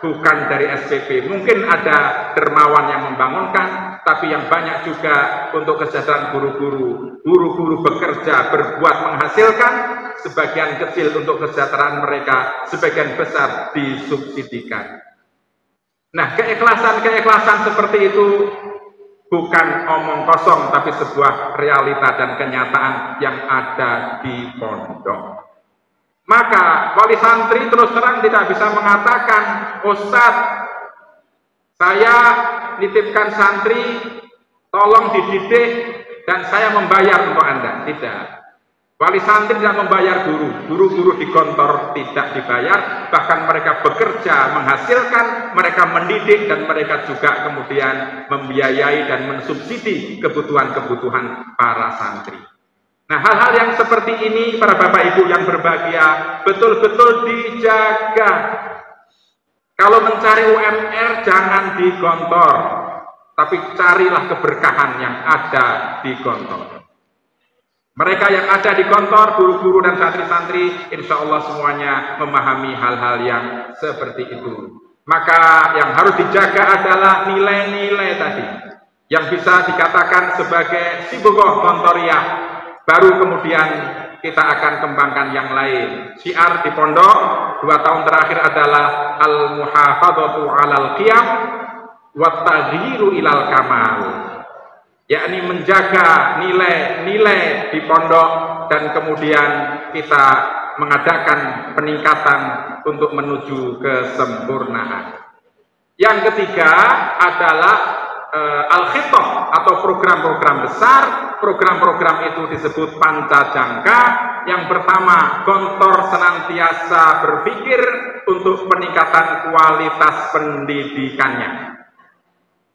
Bukan dari SPP. Mungkin ada dermawan yang membangunkan, tapi yang banyak juga untuk kesejahteraan guru-guru. Guru-guru bekerja, berbuat, menghasilkan, sebagian kecil untuk kesejahteraan mereka, sebagian besar disubsidikan. Nah, keikhlasan seperti itu bukan omong kosong, tapi sebuah realita dan kenyataan yang ada di pondok. Maka wali santri terus terang tidak bisa mengatakan, Ustadz, saya nitipkan santri, tolong dididik dan saya membayar untuk Anda. Tidak. Wali santri tidak membayar guru, guru-guru di Gontor tidak dibayar, bahkan mereka bekerja, menghasilkan, mereka mendidik, dan mereka juga kemudian membiayai dan mensubsidi kebutuhan-kebutuhan para santri. Nah, hal-hal yang seperti ini, para Bapak Ibu yang berbahagia, betul-betul dijaga. Kalau mencari UMR jangan di Gontor, tapi carilah keberkahan yang ada di Gontor. Mereka yang ada di Gontor, guru-guru dan santri-santri, insya Allah semuanya memahami hal-hal yang seperti itu. Maka yang harus dijaga adalah nilai-nilai tadi, yang bisa dikatakan sebagai sibogoh Gontoriyah. Baru kemudian kita akan kembangkan yang lain. Syiar di pondok 2 tahun terakhir adalah al-muhafadzatu 'alal qiyam wa taghyiru ilal kamal, yakni menjaga nilai-nilai di pondok dan kemudian kita mengadakan peningkatan untuk menuju kesempurnaan. Yang ketiga adalah al-khitah atau program-program besar. Program-program itu disebut pancajangka. Yang pertama, Gontor senantiasa berpikir untuk peningkatan kualitas pendidikannya.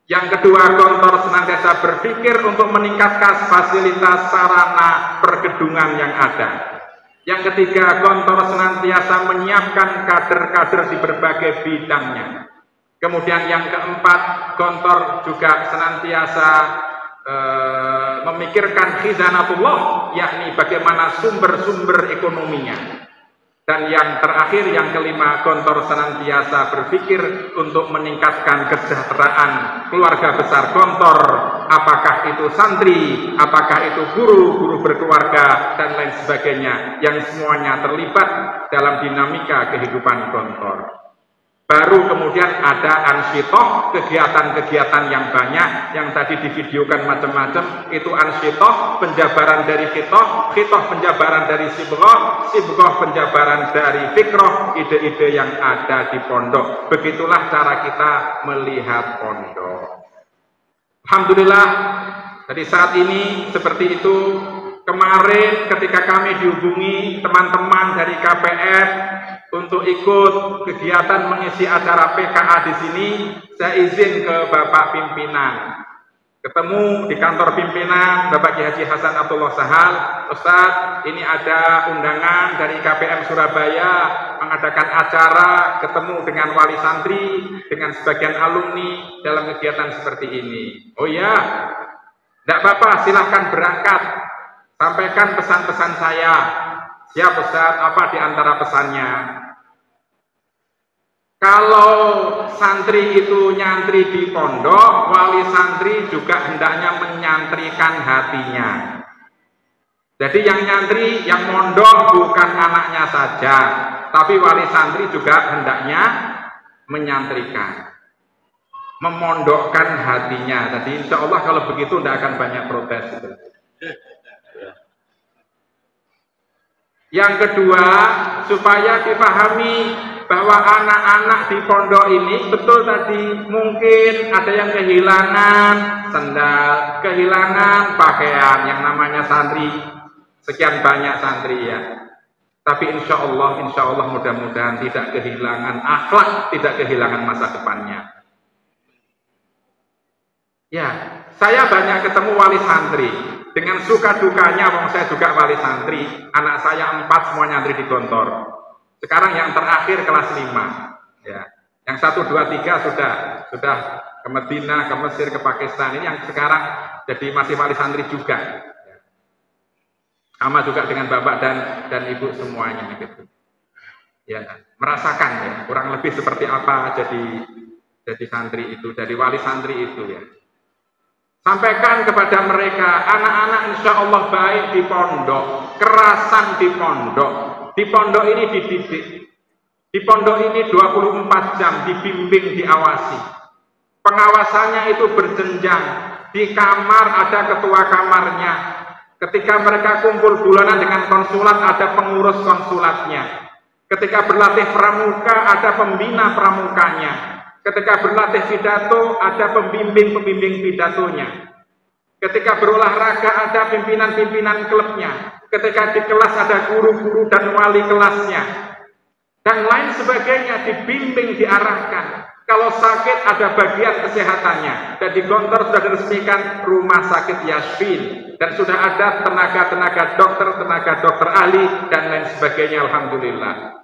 Yang kedua, Gontor senantiasa berpikir untuk meningkatkan fasilitas sarana pergedungan yang ada. Yang ketiga, Gontor senantiasa menyiapkan kader-kader di berbagai bidangnya. Kemudian yang keempat, Gontor juga senantiasa memikirkan khizanatullah, yakni bagaimana sumber-sumber ekonominya. Dan yang terakhir, yang kelima, Gontor senantiasa berpikir untuk meningkatkan kesejahteraan keluarga besar Gontor, apakah itu santri, apakah itu guru berkeluarga, dan lain sebagainya, yang semuanya terlibat dalam dinamika kehidupan Gontor. Baru kemudian ada ansyitoh, kegiatan-kegiatan yang banyak, yang tadi divideokan macam-macam, itu ansyitoh, penjabaran dari khitoh, khitoh penjabaran dari sibghah, sibghah penjabaran dari fikroh, ide-ide yang ada di pondok. Begitulah cara kita melihat pondok. Alhamdulillah, jadi saat ini seperti itu. Kemarin ketika kami dihubungi teman-teman dari KPF untuk ikut kegiatan mengisi acara PKA di sini, saya izin ke Bapak pimpinan. Ketemu di kantor pimpinan Bapak Kiai Haji Hasan Abdullah Sahal, Ustadz, ini ada undangan dari KPM Surabaya mengadakan acara ketemu dengan wali santri, dengan sebagian alumni dalam kegiatan seperti ini. Oh ya, tidak apa-apa, silahkan berangkat. Sampaikan pesan-pesan saya. Siap Ustadz, apa di antara pesannya? Kalau santri itu nyantri di pondok, wali santri juga hendaknya menyantrikan hatinya. Jadi yang nyantri, yang mondok bukan anaknya saja, tapi wali santri juga hendaknya menyantrikan, memondokkan hatinya. Jadi insya Allah kalau begitu tidak akan banyak protes. Yang kedua, supaya dipahami bahwa anak-anak di pondok ini betul tadi mungkin ada yang kehilangan sendal, kehilangan pakaian, yang namanya santri, sekian banyak santri ya. Tapi insya Allah mudah-mudahan tidak kehilangan akhlak, tidak kehilangan masa depannya. Ya, saya banyak ketemu wali santri. Dengan suka dukanya, wong saya juga wali santri, anak saya 4 semua nyantri di Gontor. Sekarang yang terakhir kelas 5, ya. Yang 1, 2, 3 sudah ke Medina, ke Mesir, ke Pakistan. Ini yang sekarang jadi masih wali santri juga. Ya. Sama juga dengan bapak dan ibu semuanya gitu. Ya, merasakan ya, kurang lebih seperti apa jadi santri itu, jadi wali santri itu ya. Sampaikan kepada mereka, anak-anak insya Allah baik di pondok, kerasan di pondok. Di pondok ini dididik. Di pondok ini 24 jam dibimbing, diawasi. Pengawasannya itu berjenjang. Di kamar ada ketua kamarnya. Ketika mereka kumpul bulanan dengan konsulat, ada pengurus konsulatnya. Ketika berlatih pramuka, ada pembina pramukanya. Ketika berlatih pidato, ada pembimbing-pembimbing pidatonya. Ketika berolahraga, ada pimpinan-pimpinan klubnya. Ketika di kelas, ada guru-guru dan wali kelasnya. Dan lain sebagainya, dibimbing, diarahkan. Kalau sakit, ada bagian kesehatannya. Dan di Gontor sudah diresmikan rumah sakit Yasfin. Dan sudah ada tenaga-tenaga dokter ahli, dan lain sebagainya, alhamdulillah.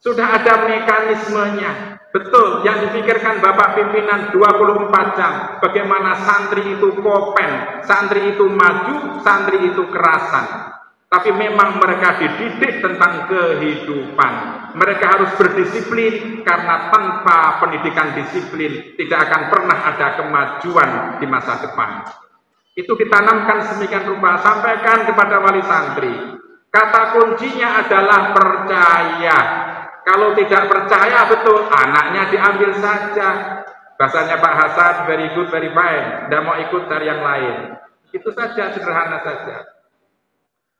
Sudah ada mekanismenya. Betul, yang dipikirkan Bapak pimpinan 24 jam. Bagaimana santri itu kopen, santri itu maju, santri itu kerasan. Tapi memang mereka dididik tentang kehidupan. Mereka harus berdisiplin, karena tanpa pendidikan disiplin tidak akan pernah ada kemajuan di masa depan. Itu ditanamkan sedemikian rupa. Sampaikan kepada wali santri. Kata kuncinya adalah percaya. Kalau tidak percaya betul, anaknya diambil saja. Bahasanya Pak Hasan, very good, very fine. Tidak mau ikut dari yang lain. Itu saja, sederhana saja.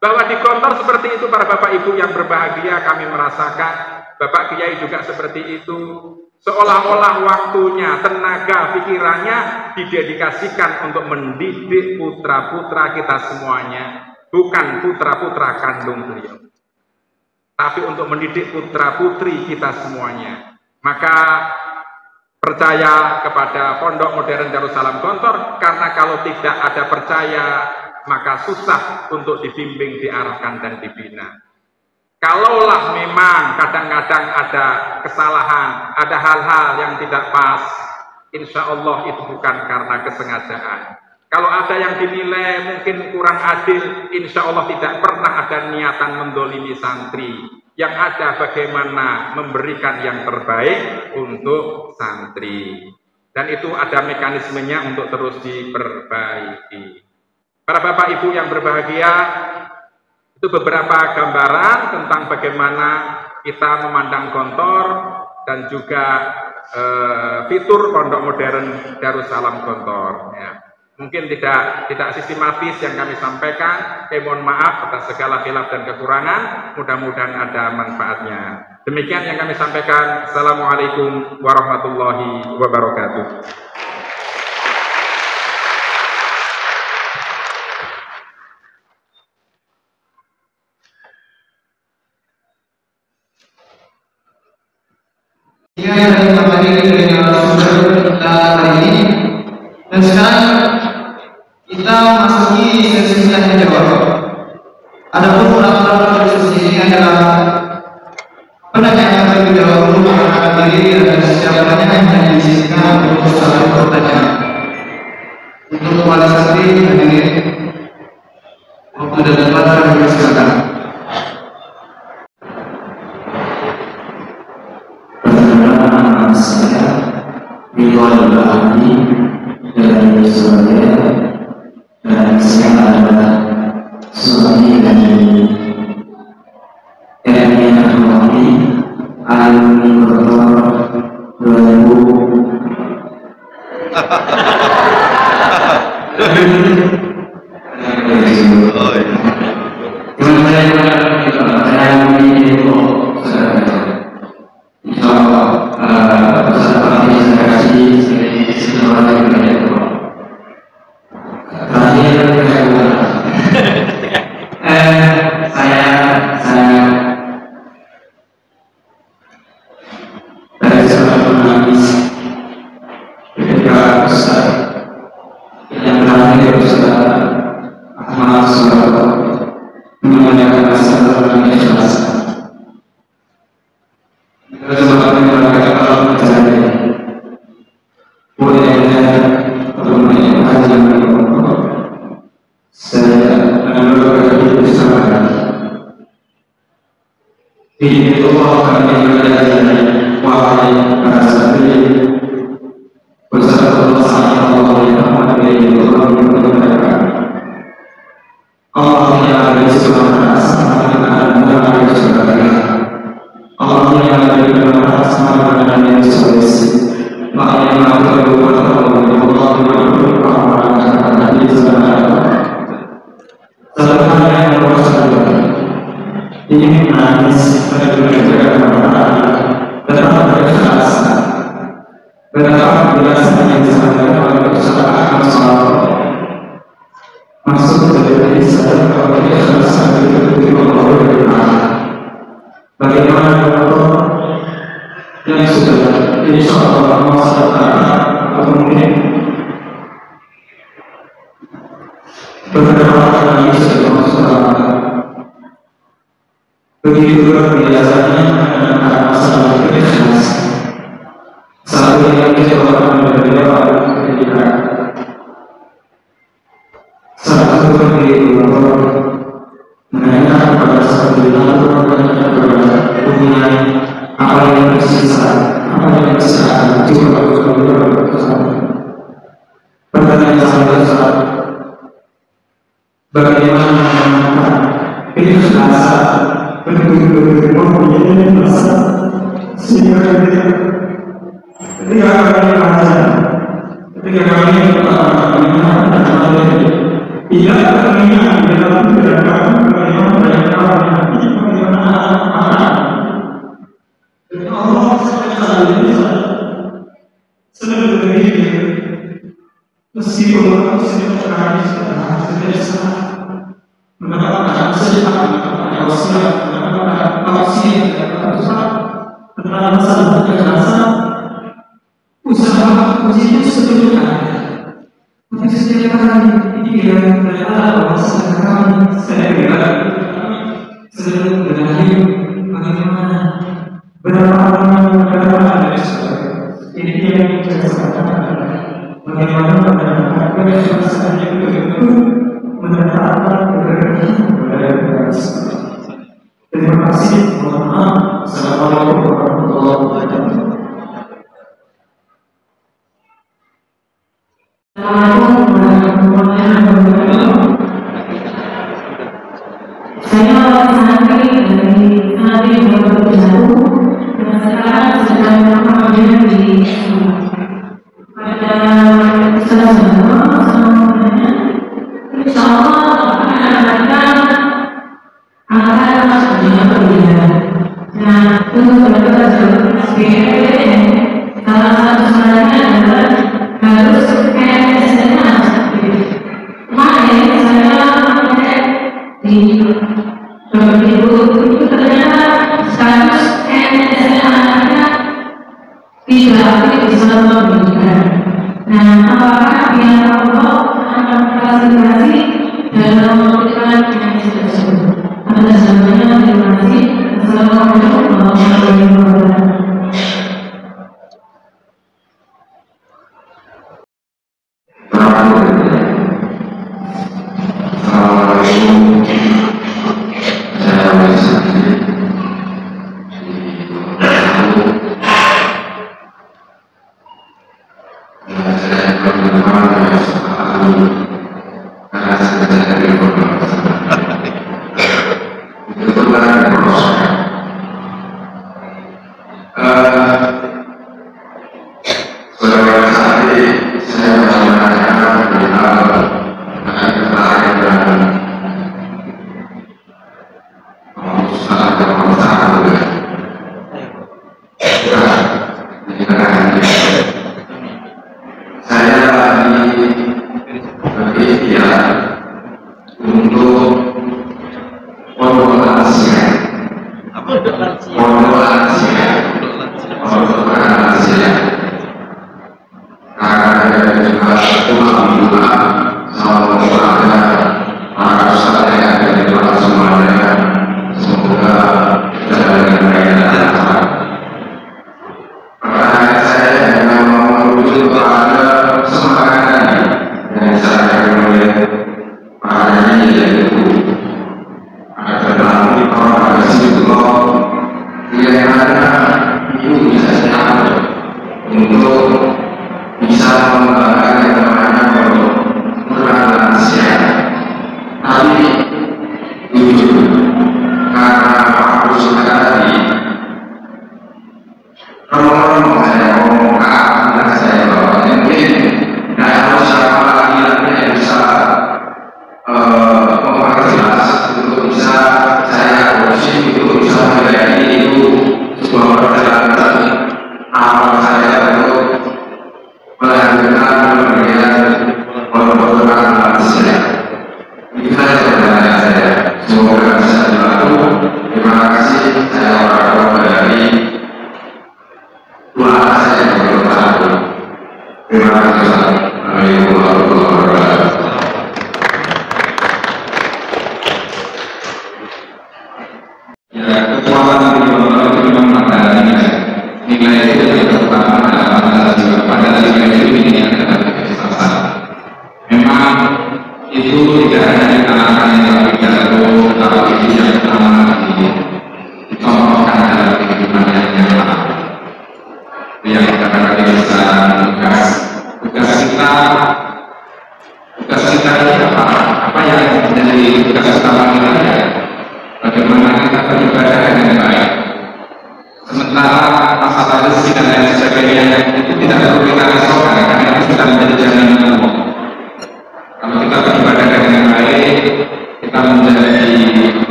Bahwa di Gontor seperti itu, para bapak ibu yang berbahagia, kami merasakan. Bapak Kiai juga seperti itu. Seolah-olah waktunya, tenaga, pikirannya didedikasikan untuk mendidik putra-putra kita semuanya. Bukan putra-putra kandung beliau, tapi untuk mendidik putra-putri kita semuanya. Maka percaya kepada Pondok Modern Darussalam Gontor, karena kalau tidak ada percaya, maka susah untuk dibimbing, diarahkan, dan dibina. Kalaulah memang kadang-kadang ada kesalahan, ada hal-hal yang tidak pas, insya Allah itu bukan karena kesengajaan. Kalau ada yang dinilai mungkin kurang adil, insya Allah tidak pernah ada niatan mendolimi santri. Yang ada bagaimana memberikan yang terbaik untuk santri. Dan itu ada mekanismenya untuk terus diperbaiki. Para bapak ibu yang berbahagia, itu beberapa gambaran tentang bagaimana kita memandang Gontor dan juga fitur Pondok Modern Darussalam Gontor. Ya. Mungkin tidak sistematis yang kami sampaikan. Mohon maaf atas segala khilaf dan kekurangan. Mudah-mudahan ada manfaatnya. Demikian yang kami sampaikan. Assalamualaikum warahmatullahi wabarakatuh. Ini yang materi dari narasumber kita hari ini. Dan sekarang kita masuki sesi tanya jawab. Adapun moderator dari sesi ini adalah penanya yang akan dijawab dulu mengangkat diri dan setiap penanya yang diizinkan untuk satu pertanyaan. Untuk wali santri hadirin, waktu dan tempat kami persilakan. Perkenalkan saya Ridwan Bahadi dari Surabaya, dan saya adalah suami dari TNI Akademi alumni Gontor 2000. Begitu biasanya ada masalah ikhlas. Satu yang disebutkan berbeda ketika satu begitu menanyakan pada satu hubungan apa yang tersisa, apa yang bisa juga pertanyaan saya bagaimana menemukan keikhlasan betul-betul mempunyai rasa sehingga ketika kami baca, ketika kami tidak terminat dalam gerakan bagaimana mereka menghati bagaimana anak-anak dan Allah sedang berpikir meskipun aku sedang berani sedang mendapatkan sesuatu yang siap vaksin tentang masalah kekerasan, usaha uji itu sebelumnya. Tapi setiap kali pikiran berada masalah kami, saya kira sedang berakhir bagaimana berapa dari ini yang saya sampaikan bagaimana mendapat kekerasan yang betul mendapat kekerasan. Terima kasih. Mohon maaf. Assalamualaikum warahmatullahi wabarakatuh. Assalamualaikum warahmatullahi wabarakatuh. Saya santri dari Santri Pondok 1 sekarang sedang bekerja di pada sesuatu semuanya insya Allah akan masuknya berbeda. Nah, untuk belajar SBMPTN salah satu syaratnya adalah harus SMA aktif. Kemarin saya mengecek di itu ternyata status SMA-nya tidak aktif di suatu pendidikan. Nah, apakah pihak Allah akan memfasilitasi dalam memberikan pendidikan tersebut? Atas namanya, terima kasih. Assalamualaikum warahmatullahi wabarakatuh.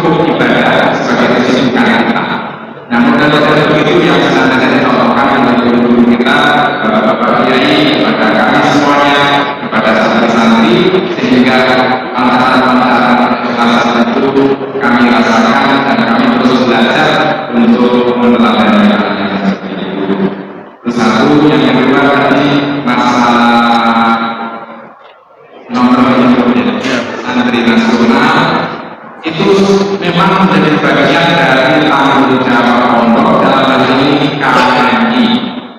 Cukup ibadah sebagai kesibukan kita. Namun kalau begitu yang kami rasakan dan kami terus belajar untuk meneladani hal-hal yang seperti itu. Terus satu yang kedua tadi masalah nomor antri nasional itu memang menjadi bagian dari tanggung jawab pondok dalam hal ini KMI,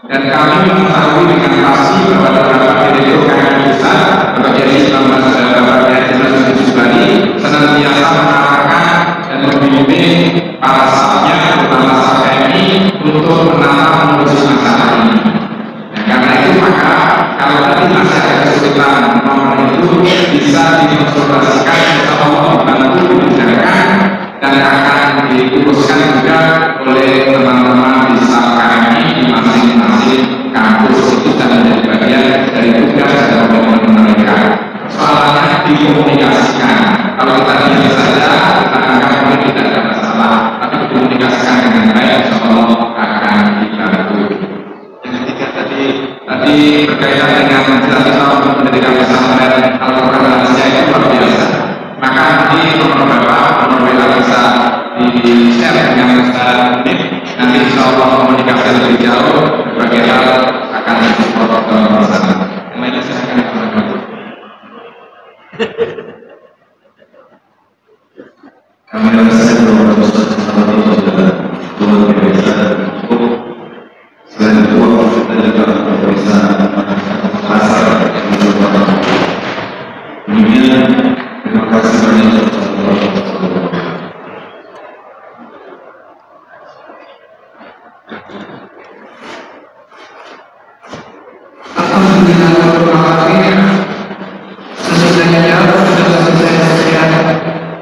dan kami mengetahui dengan pasti bahwa beberapa direktur KMI besar Bapak Haji Subari senantiasa mengarahkan dan membimbing para staffnya terutama staff KMI untuk menata menuju masalah ini. Dan karena itu maka kalau tadi masih ada kesulitan nomor itu bisa dikonsultasikan, insya Allah dibantu dibicarakan dan akan diuruskan juga oleh teman-teman di staff KMI di masing-masing kampus itu dan menjadi bagian dari tugas dan komitmen mereka. Soalnya dikomunikasikan. Kalau kita diam saja, kita anggap mungkin tidak ada masalah, tapi dikomunikasikan dengan baik, insya Allah akan dibantu. Yang ketiga tadi berkaitan dengan cita-cita untuk mendirikan pesantren Al-Quran Malaysia itu luar biasa. Maka nanti nomor Bapak, nomor WA bisa di-share dengan Ustaz Nip. Nanti insya Allah komunikasi lebih jauh, berbagai hal akan disupport bersama. Yang lainnya silakan teman-teman. Kami rasa bahwa Ustaz Salih sudah luar biasa cukup. Selain itu kita juga bisa pasar yang berubah. Demikian, terima kasih banyak Ustaz Salih.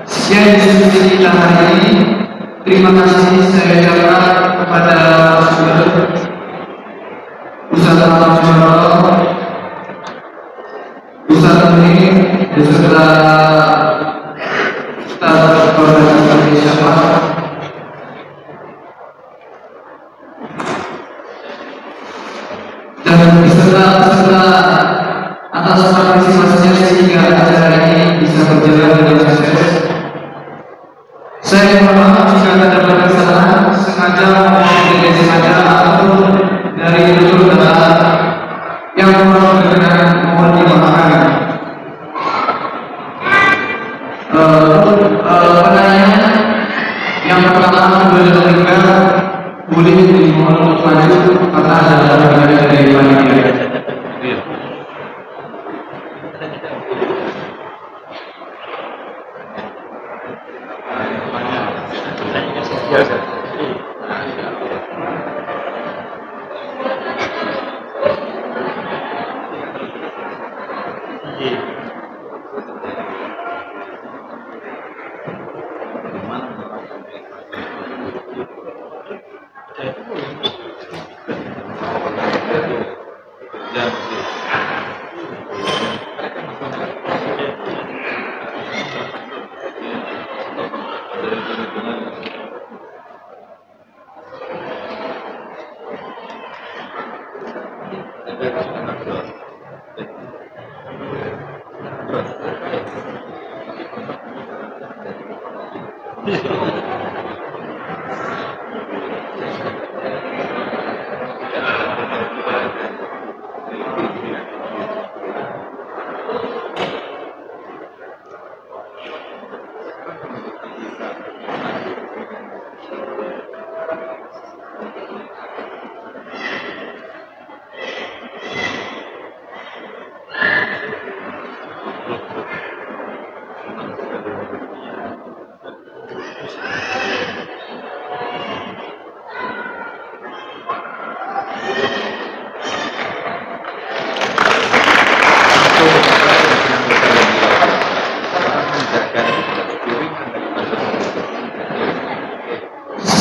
Sekian diskusi kita hari ini. Terima kasih saya ucapkan kepada Ustaz Al-Fatihah, Ustaz ini beserta Ustaz Koordinator Syafaq dan beserta atas partisipasinya sehingga acara ini bisa berjalan dengan sukses. Saya mohon maaf jika ada kesalahan sengaja maupun tidak sengaja ataupun dari tutur kata yang kurang berkenan mohon dimaafkan. Penanya yang pertama boleh dimohon untuk maju karena ada bagian dari panitia.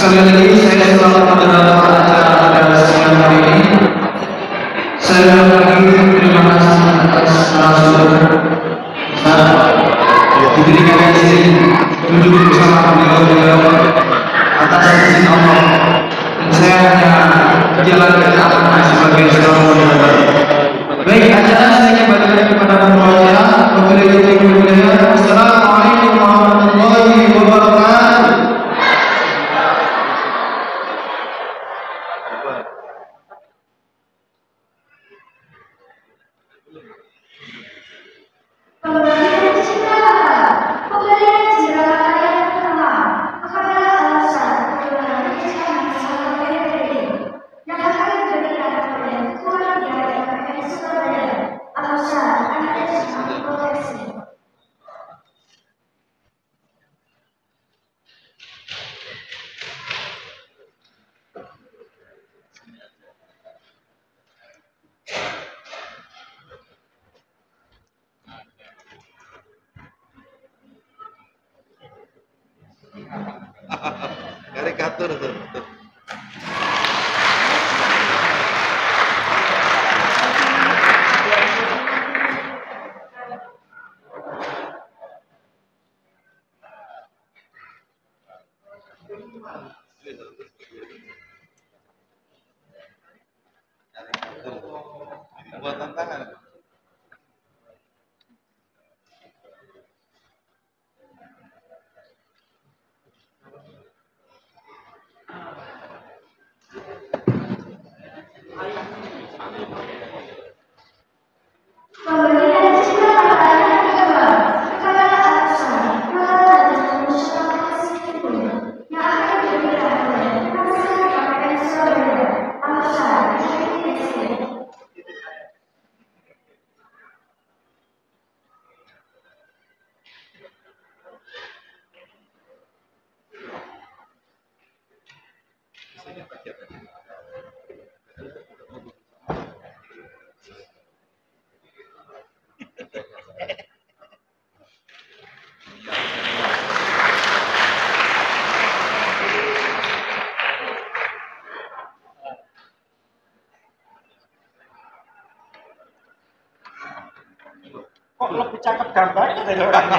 Sekali lagi saya selamat mendengarkan acara pada siang hari ini. Saya lagi terima kasih atas narasumber diberikan izin duduk bersama beliau atas izin Allah, dan saya hanya menjalankan amanah sebagai seorang moderator. Baik, acara saya kembalikan kepada pembawa. Wabillahi taufiq wal hidayah. Wassalamualaikum warahmatullahi wabarakatuh. Karikatur tuh. Buat tantangan. Kok lebih cakep gambarnya dari orangnya?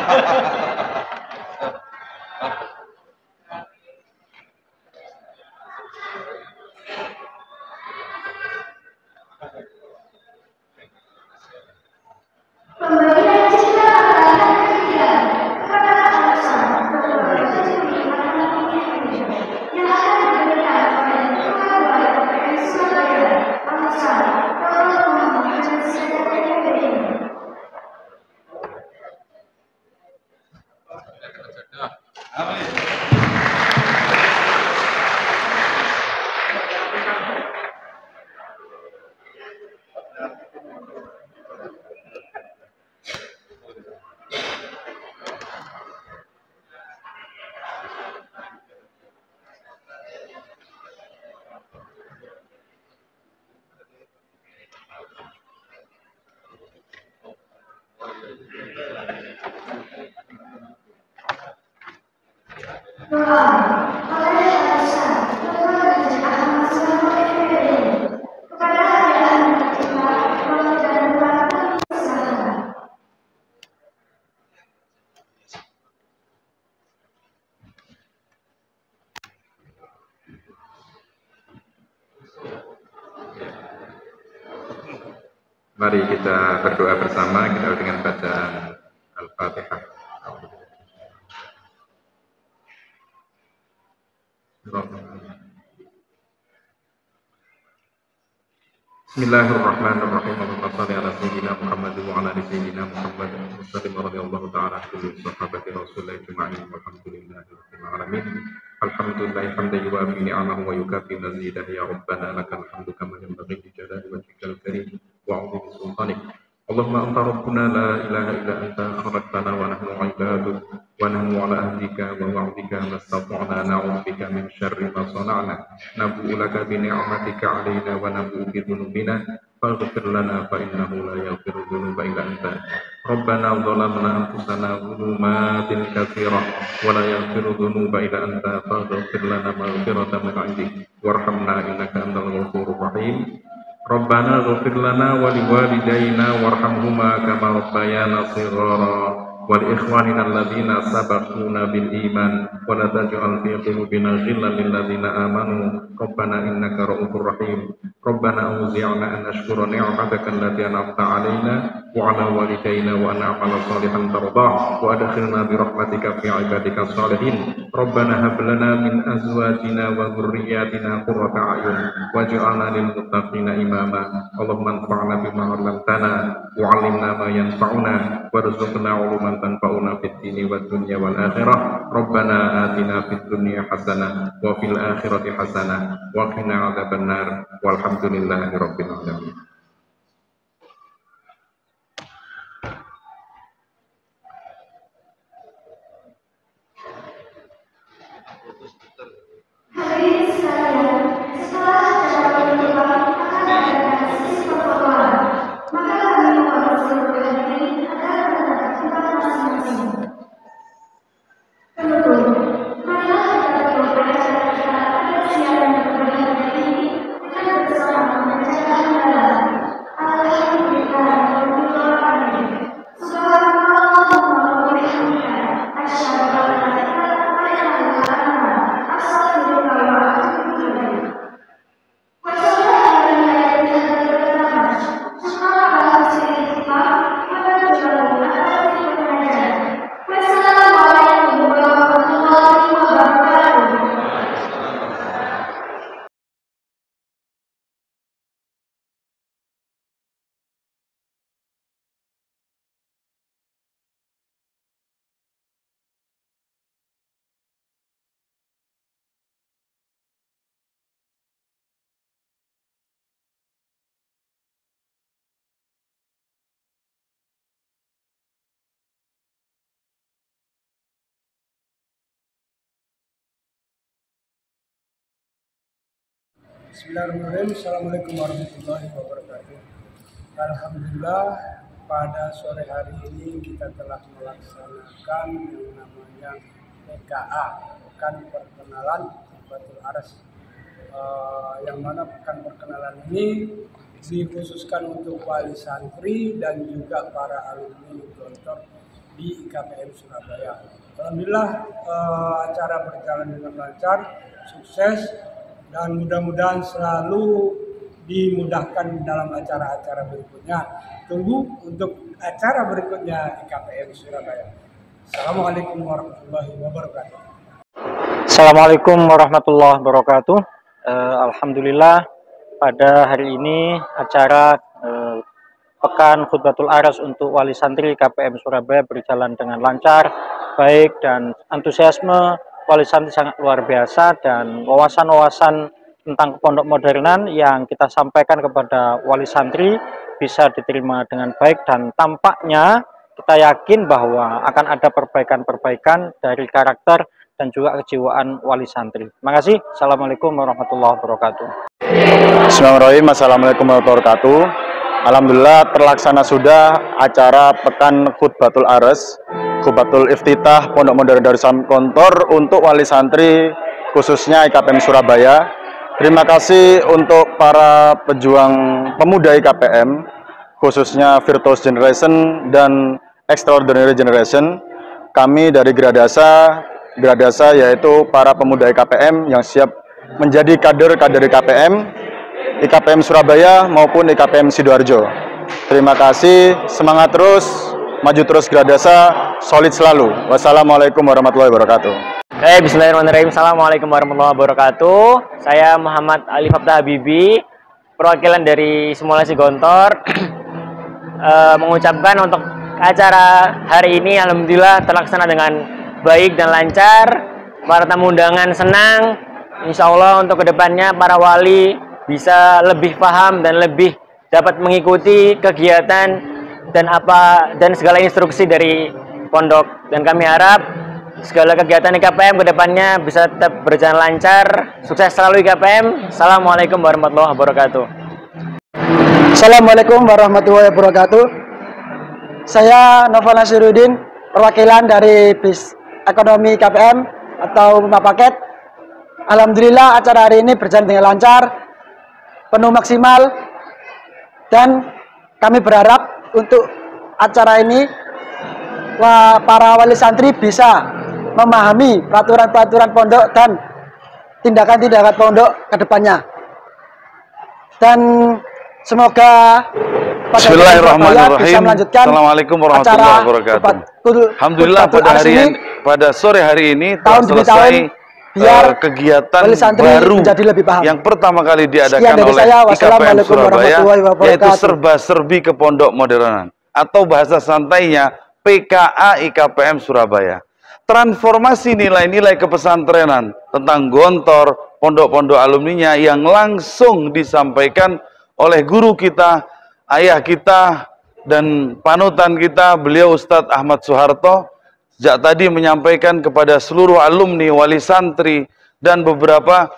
Mari kita berdoa bersama, kita dengan bacaan Al-Fatihah. Bismillahirrahmanirrahim. Allahumma shalli ala sayyidina Muhammad wa ala ali sayyidina Muhammad wa sallim radhiyallahu ta'ala an kulli sahabati Rasulillah ajma'in walhamdulillahi rabbil alamin. Alhamdulillahi hamdan yuwafi ni'amahu wa yukafi mazidah ya rabbana lakal hamdu kama yanbaghi li jalali wajhikal karim wa 'azimi sultanik. Allahumma anta rabbuna la ilaha illa anta khalaqtana wa nahnu 'ibaduk wa nahnu 'ala ahdika wa wa'dika mastata'na na'udzu bika min syarri ma sana'na nabu'u laka bi ni'matika 'alaina wa nabu'u bi dhunubina faghfir lana fa innahu la yaghfiru dhunuba illa anta rabbana dhalamna anfusana dhulumatin katsirah wa la yaghfiru dhunuba illa anta faghfir lana maghfiratan min 'indik warhamna innaka antal ghafurur rahim. Rabbana ighfir lana wa liwalidayna warhamhuma kama rabbayana shighara wa li ikhwanina alladhina sabaquna bil iman wa la taj'al fi qulubina ghillan lil ladzina amanu rabbana innaka ra'ufur rahim. Rabbana awzi'na an nashkura ni'mataka allati an'amta 'alaina wa 'ala walidayna wa an na'mala shalihan tardah wa adkhilna bi rahmatika fi 'ibadika shalihin. Rabbana hab lana min azwajina wa dhurriyyatina qurrata a'yun waj'alna lil muttaqina imama. Allahumma anfa'na bima 'allamtana wa 'allimna ma yanfa'una warzuqna 'uluman tanfa'una fid dini wad dunya wal akhirah. Rabbana atina fid dunya hasanah wa fil akhirati hasanah wa qina 'adzabannar. Walhamdulillahi rabbil alamin. Maka Bismillahirrahmanirrahim. Assalamualaikum warahmatullahi wabarakatuh. Alhamdulillah, pada sore hari ini kita telah melaksanakan yang namanya PKA, Pekan Perkenalan Khutbatul Aras. Yang mana pekan perkenalan ini dikhususkan untuk wali santri dan juga para alumni Gontor di IKPM Surabaya. Alhamdulillah, acara berjalan dengan lancar, sukses, dan mudah-mudahan selalu dimudahkan dalam acara-acara berikutnya. Tunggu untuk acara berikutnya IKPM Surabaya. Assalamualaikum warahmatullahi wabarakatuh. Assalamualaikum warahmatullahi wabarakatuh. Alhamdulillah, pada hari ini acara Pekan Khutbatul Aras untuk wali santri KPM Surabaya berjalan dengan lancar, baik, dan antusiasme wali santri sangat luar biasa, dan wawasan-wawasan tentang pondok modernan yang kita sampaikan kepada wali santri bisa diterima dengan baik, dan tampaknya kita yakin bahwa akan ada perbaikan-perbaikan dari karakter dan juga kejiwaan wali santri. Terima kasih. Assalamualaikum warahmatullahi wabarakatuh. Bismillahirrahmanirrahim. Assalamualaikum warahmatullahi wabarakatuh. Alhamdulillah terlaksana sudah acara Pekan Khutbatul Aras, Khutbatul Iftitah Pondok Modern Darussalam Gontor untuk wali santri khususnya IKPM Surabaya. Terima kasih untuk para pejuang pemuda IKPM, khususnya Virtuous Generation dan Extraordinary Generation. Kami dari Gradasa yaitu para pemuda IKPM yang siap menjadi kader-kader IKPM Surabaya maupun IKPM Sidoarjo. Terima kasih, semangat terus, maju terus Gradasa, solid selalu. Wassalamualaikum warahmatullahi wabarakatuh. Bismillahirrahmanirrahim. Assalamualaikum warahmatullahi wabarakatuh. Saya Muhammad Ali Fabta Habibi, perwakilan dari Simulasi Gontor, mengucapkan untuk acara hari ini alhamdulillah terlaksana dengan baik dan lancar. Para tamu undangan senang. Insya Allah untuk kedepannya para wali bisa lebih paham dan lebih dapat mengikuti kegiatan dan segala instruksi dari pondok, dan kami harap segala kegiatan IKPM kedepannya bisa tetap berjalan lancar. Sukses selalu IKPM. Assalamualaikum warahmatullahi wabarakatuh. Assalamualaikum warahmatullahi wabarakatuh. Saya Novel Nasiruddin, perwakilan dari BIS Ekonomi IKPM atau Rumah Paket. Alhamdulillah acara hari ini berjalan dengan lancar, penuh maksimal, dan kami berharap untuk acara ini para wali santri bisa memahami peraturan-peraturan pondok dan tindakan-tindakan pondok ke depannya. Dan semoga Bismillahirrahmanirrahim. bisa melanjutkan Assalamualaikum warahmatullahi wabarakatuh. Alhamdulillah pada sore hari ini telah selesai kegiatan baru yang pertama kali diadakan oleh IKPM Surabaya, yaitu serba-serbi ke pondok modernan, atau bahasa santainya PKA IKPM Surabaya. Transformasi nilai-nilai kepesantrenan tentang Gontor, pondok-pondok alumninya yang langsung disampaikan oleh guru kita, ayah kita, dan panutan kita, beliau Ustadz Ahmad Soeharto. Sejak tadi menyampaikan kepada seluruh alumni, wali santri, dan beberapa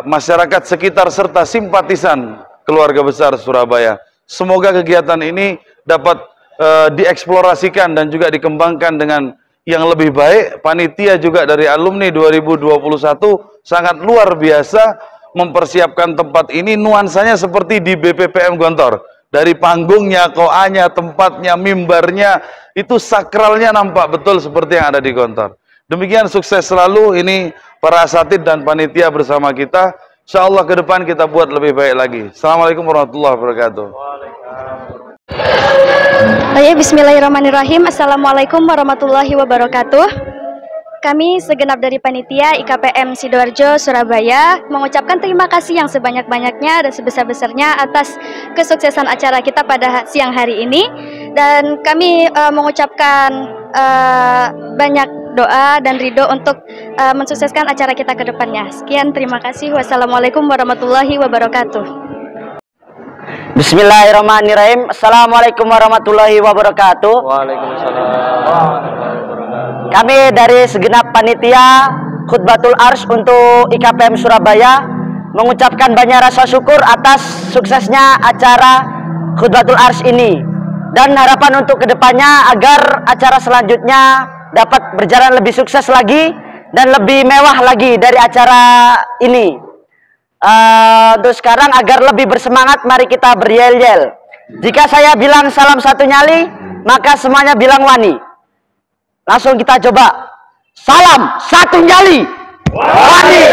masyarakat sekitar serta simpatisan keluarga besar Surabaya. Semoga kegiatan ini dapat dieksplorasikan dan juga dikembangkan dengan yang lebih baik. Panitia juga dari alumni 2021 sangat luar biasa mempersiapkan tempat ini. Nuansanya seperti di BPPM Gontor. Dari panggungnya, koanya, tempatnya, mimbarnya, itu sakralnya nampak betul seperti yang ada di Gontor. Demikian, sukses selalu. Ini para asatid dan panitia bersama kita. Insya Allah ke depan kita buat lebih baik lagi. Assalamualaikum warahmatullahi wabarakatuh. Bismillahirrahmanirrahim. Assalamualaikum warahmatullahi wabarakatuh. Kami segenap dari panitia IKPM Sidoarjo Surabaya mengucapkan terima kasih yang sebanyak-banyaknya dan sebesar-besarnya atas kesuksesan acara kita pada siang hari ini, dan kami mengucapkan banyak doa dan ridho untuk mensukseskan acara kita ke depannya. Sekian, terima kasih. Wassalamualaikum warahmatullahi wabarakatuh. Bismillahirrahmanirrahim. Assalamualaikum warahmatullahi wabarakatuh. Waalaikumsalam. Kami dari segenap panitia Khutbatul Ars untuk IKPM Surabaya mengucapkan banyak rasa syukur atas suksesnya acara Khutbatul Ars ini, dan harapan untuk kedepannya agar acara selanjutnya dapat berjalan lebih sukses lagi dan lebih mewah lagi dari acara ini. Untuk sekarang agar lebih bersemangat, mari kita beryel-yel. Jika saya bilang salam satu nyali, maka semuanya bilang wani. Langsung kita coba. Salam satu nyali, wani.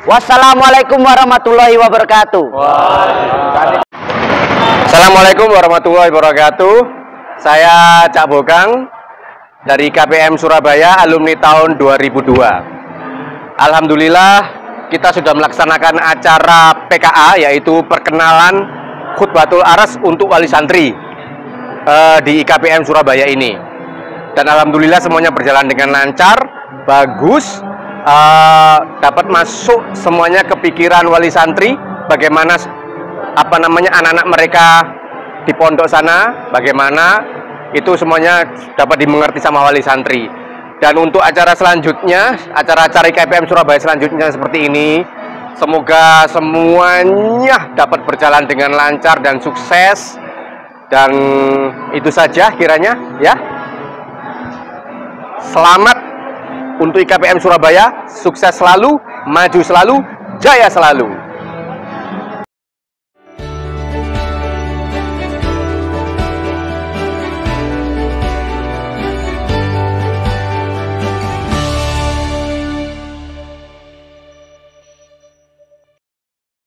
Wassalamualaikum warahmatullahi wabarakatuh. Assalamualaikum warahmatullahi wabarakatuh. Saya Cak Bokang dari KPM Surabaya, alumni tahun 2002. Alhamdulillah kita sudah melaksanakan acara PKA, yaitu perkenalan Khutbatul Ars untuk wali santri di IKPM Surabaya ini. Dan alhamdulillah semuanya berjalan dengan lancar, bagus, dapat masuk semuanya ke pikiran wali santri, bagaimana anak-anak mereka di pondok sana, bagaimana itu semuanya dapat dimengerti sama wali santri. Dan untuk acara selanjutnya, acara-acara IKPM Surabaya selanjutnya seperti ini, semoga semuanya dapat berjalan dengan lancar dan sukses. Dan itu saja kiranya ya. Selamat untuk IKPM Surabaya, sukses selalu, maju selalu, jaya selalu.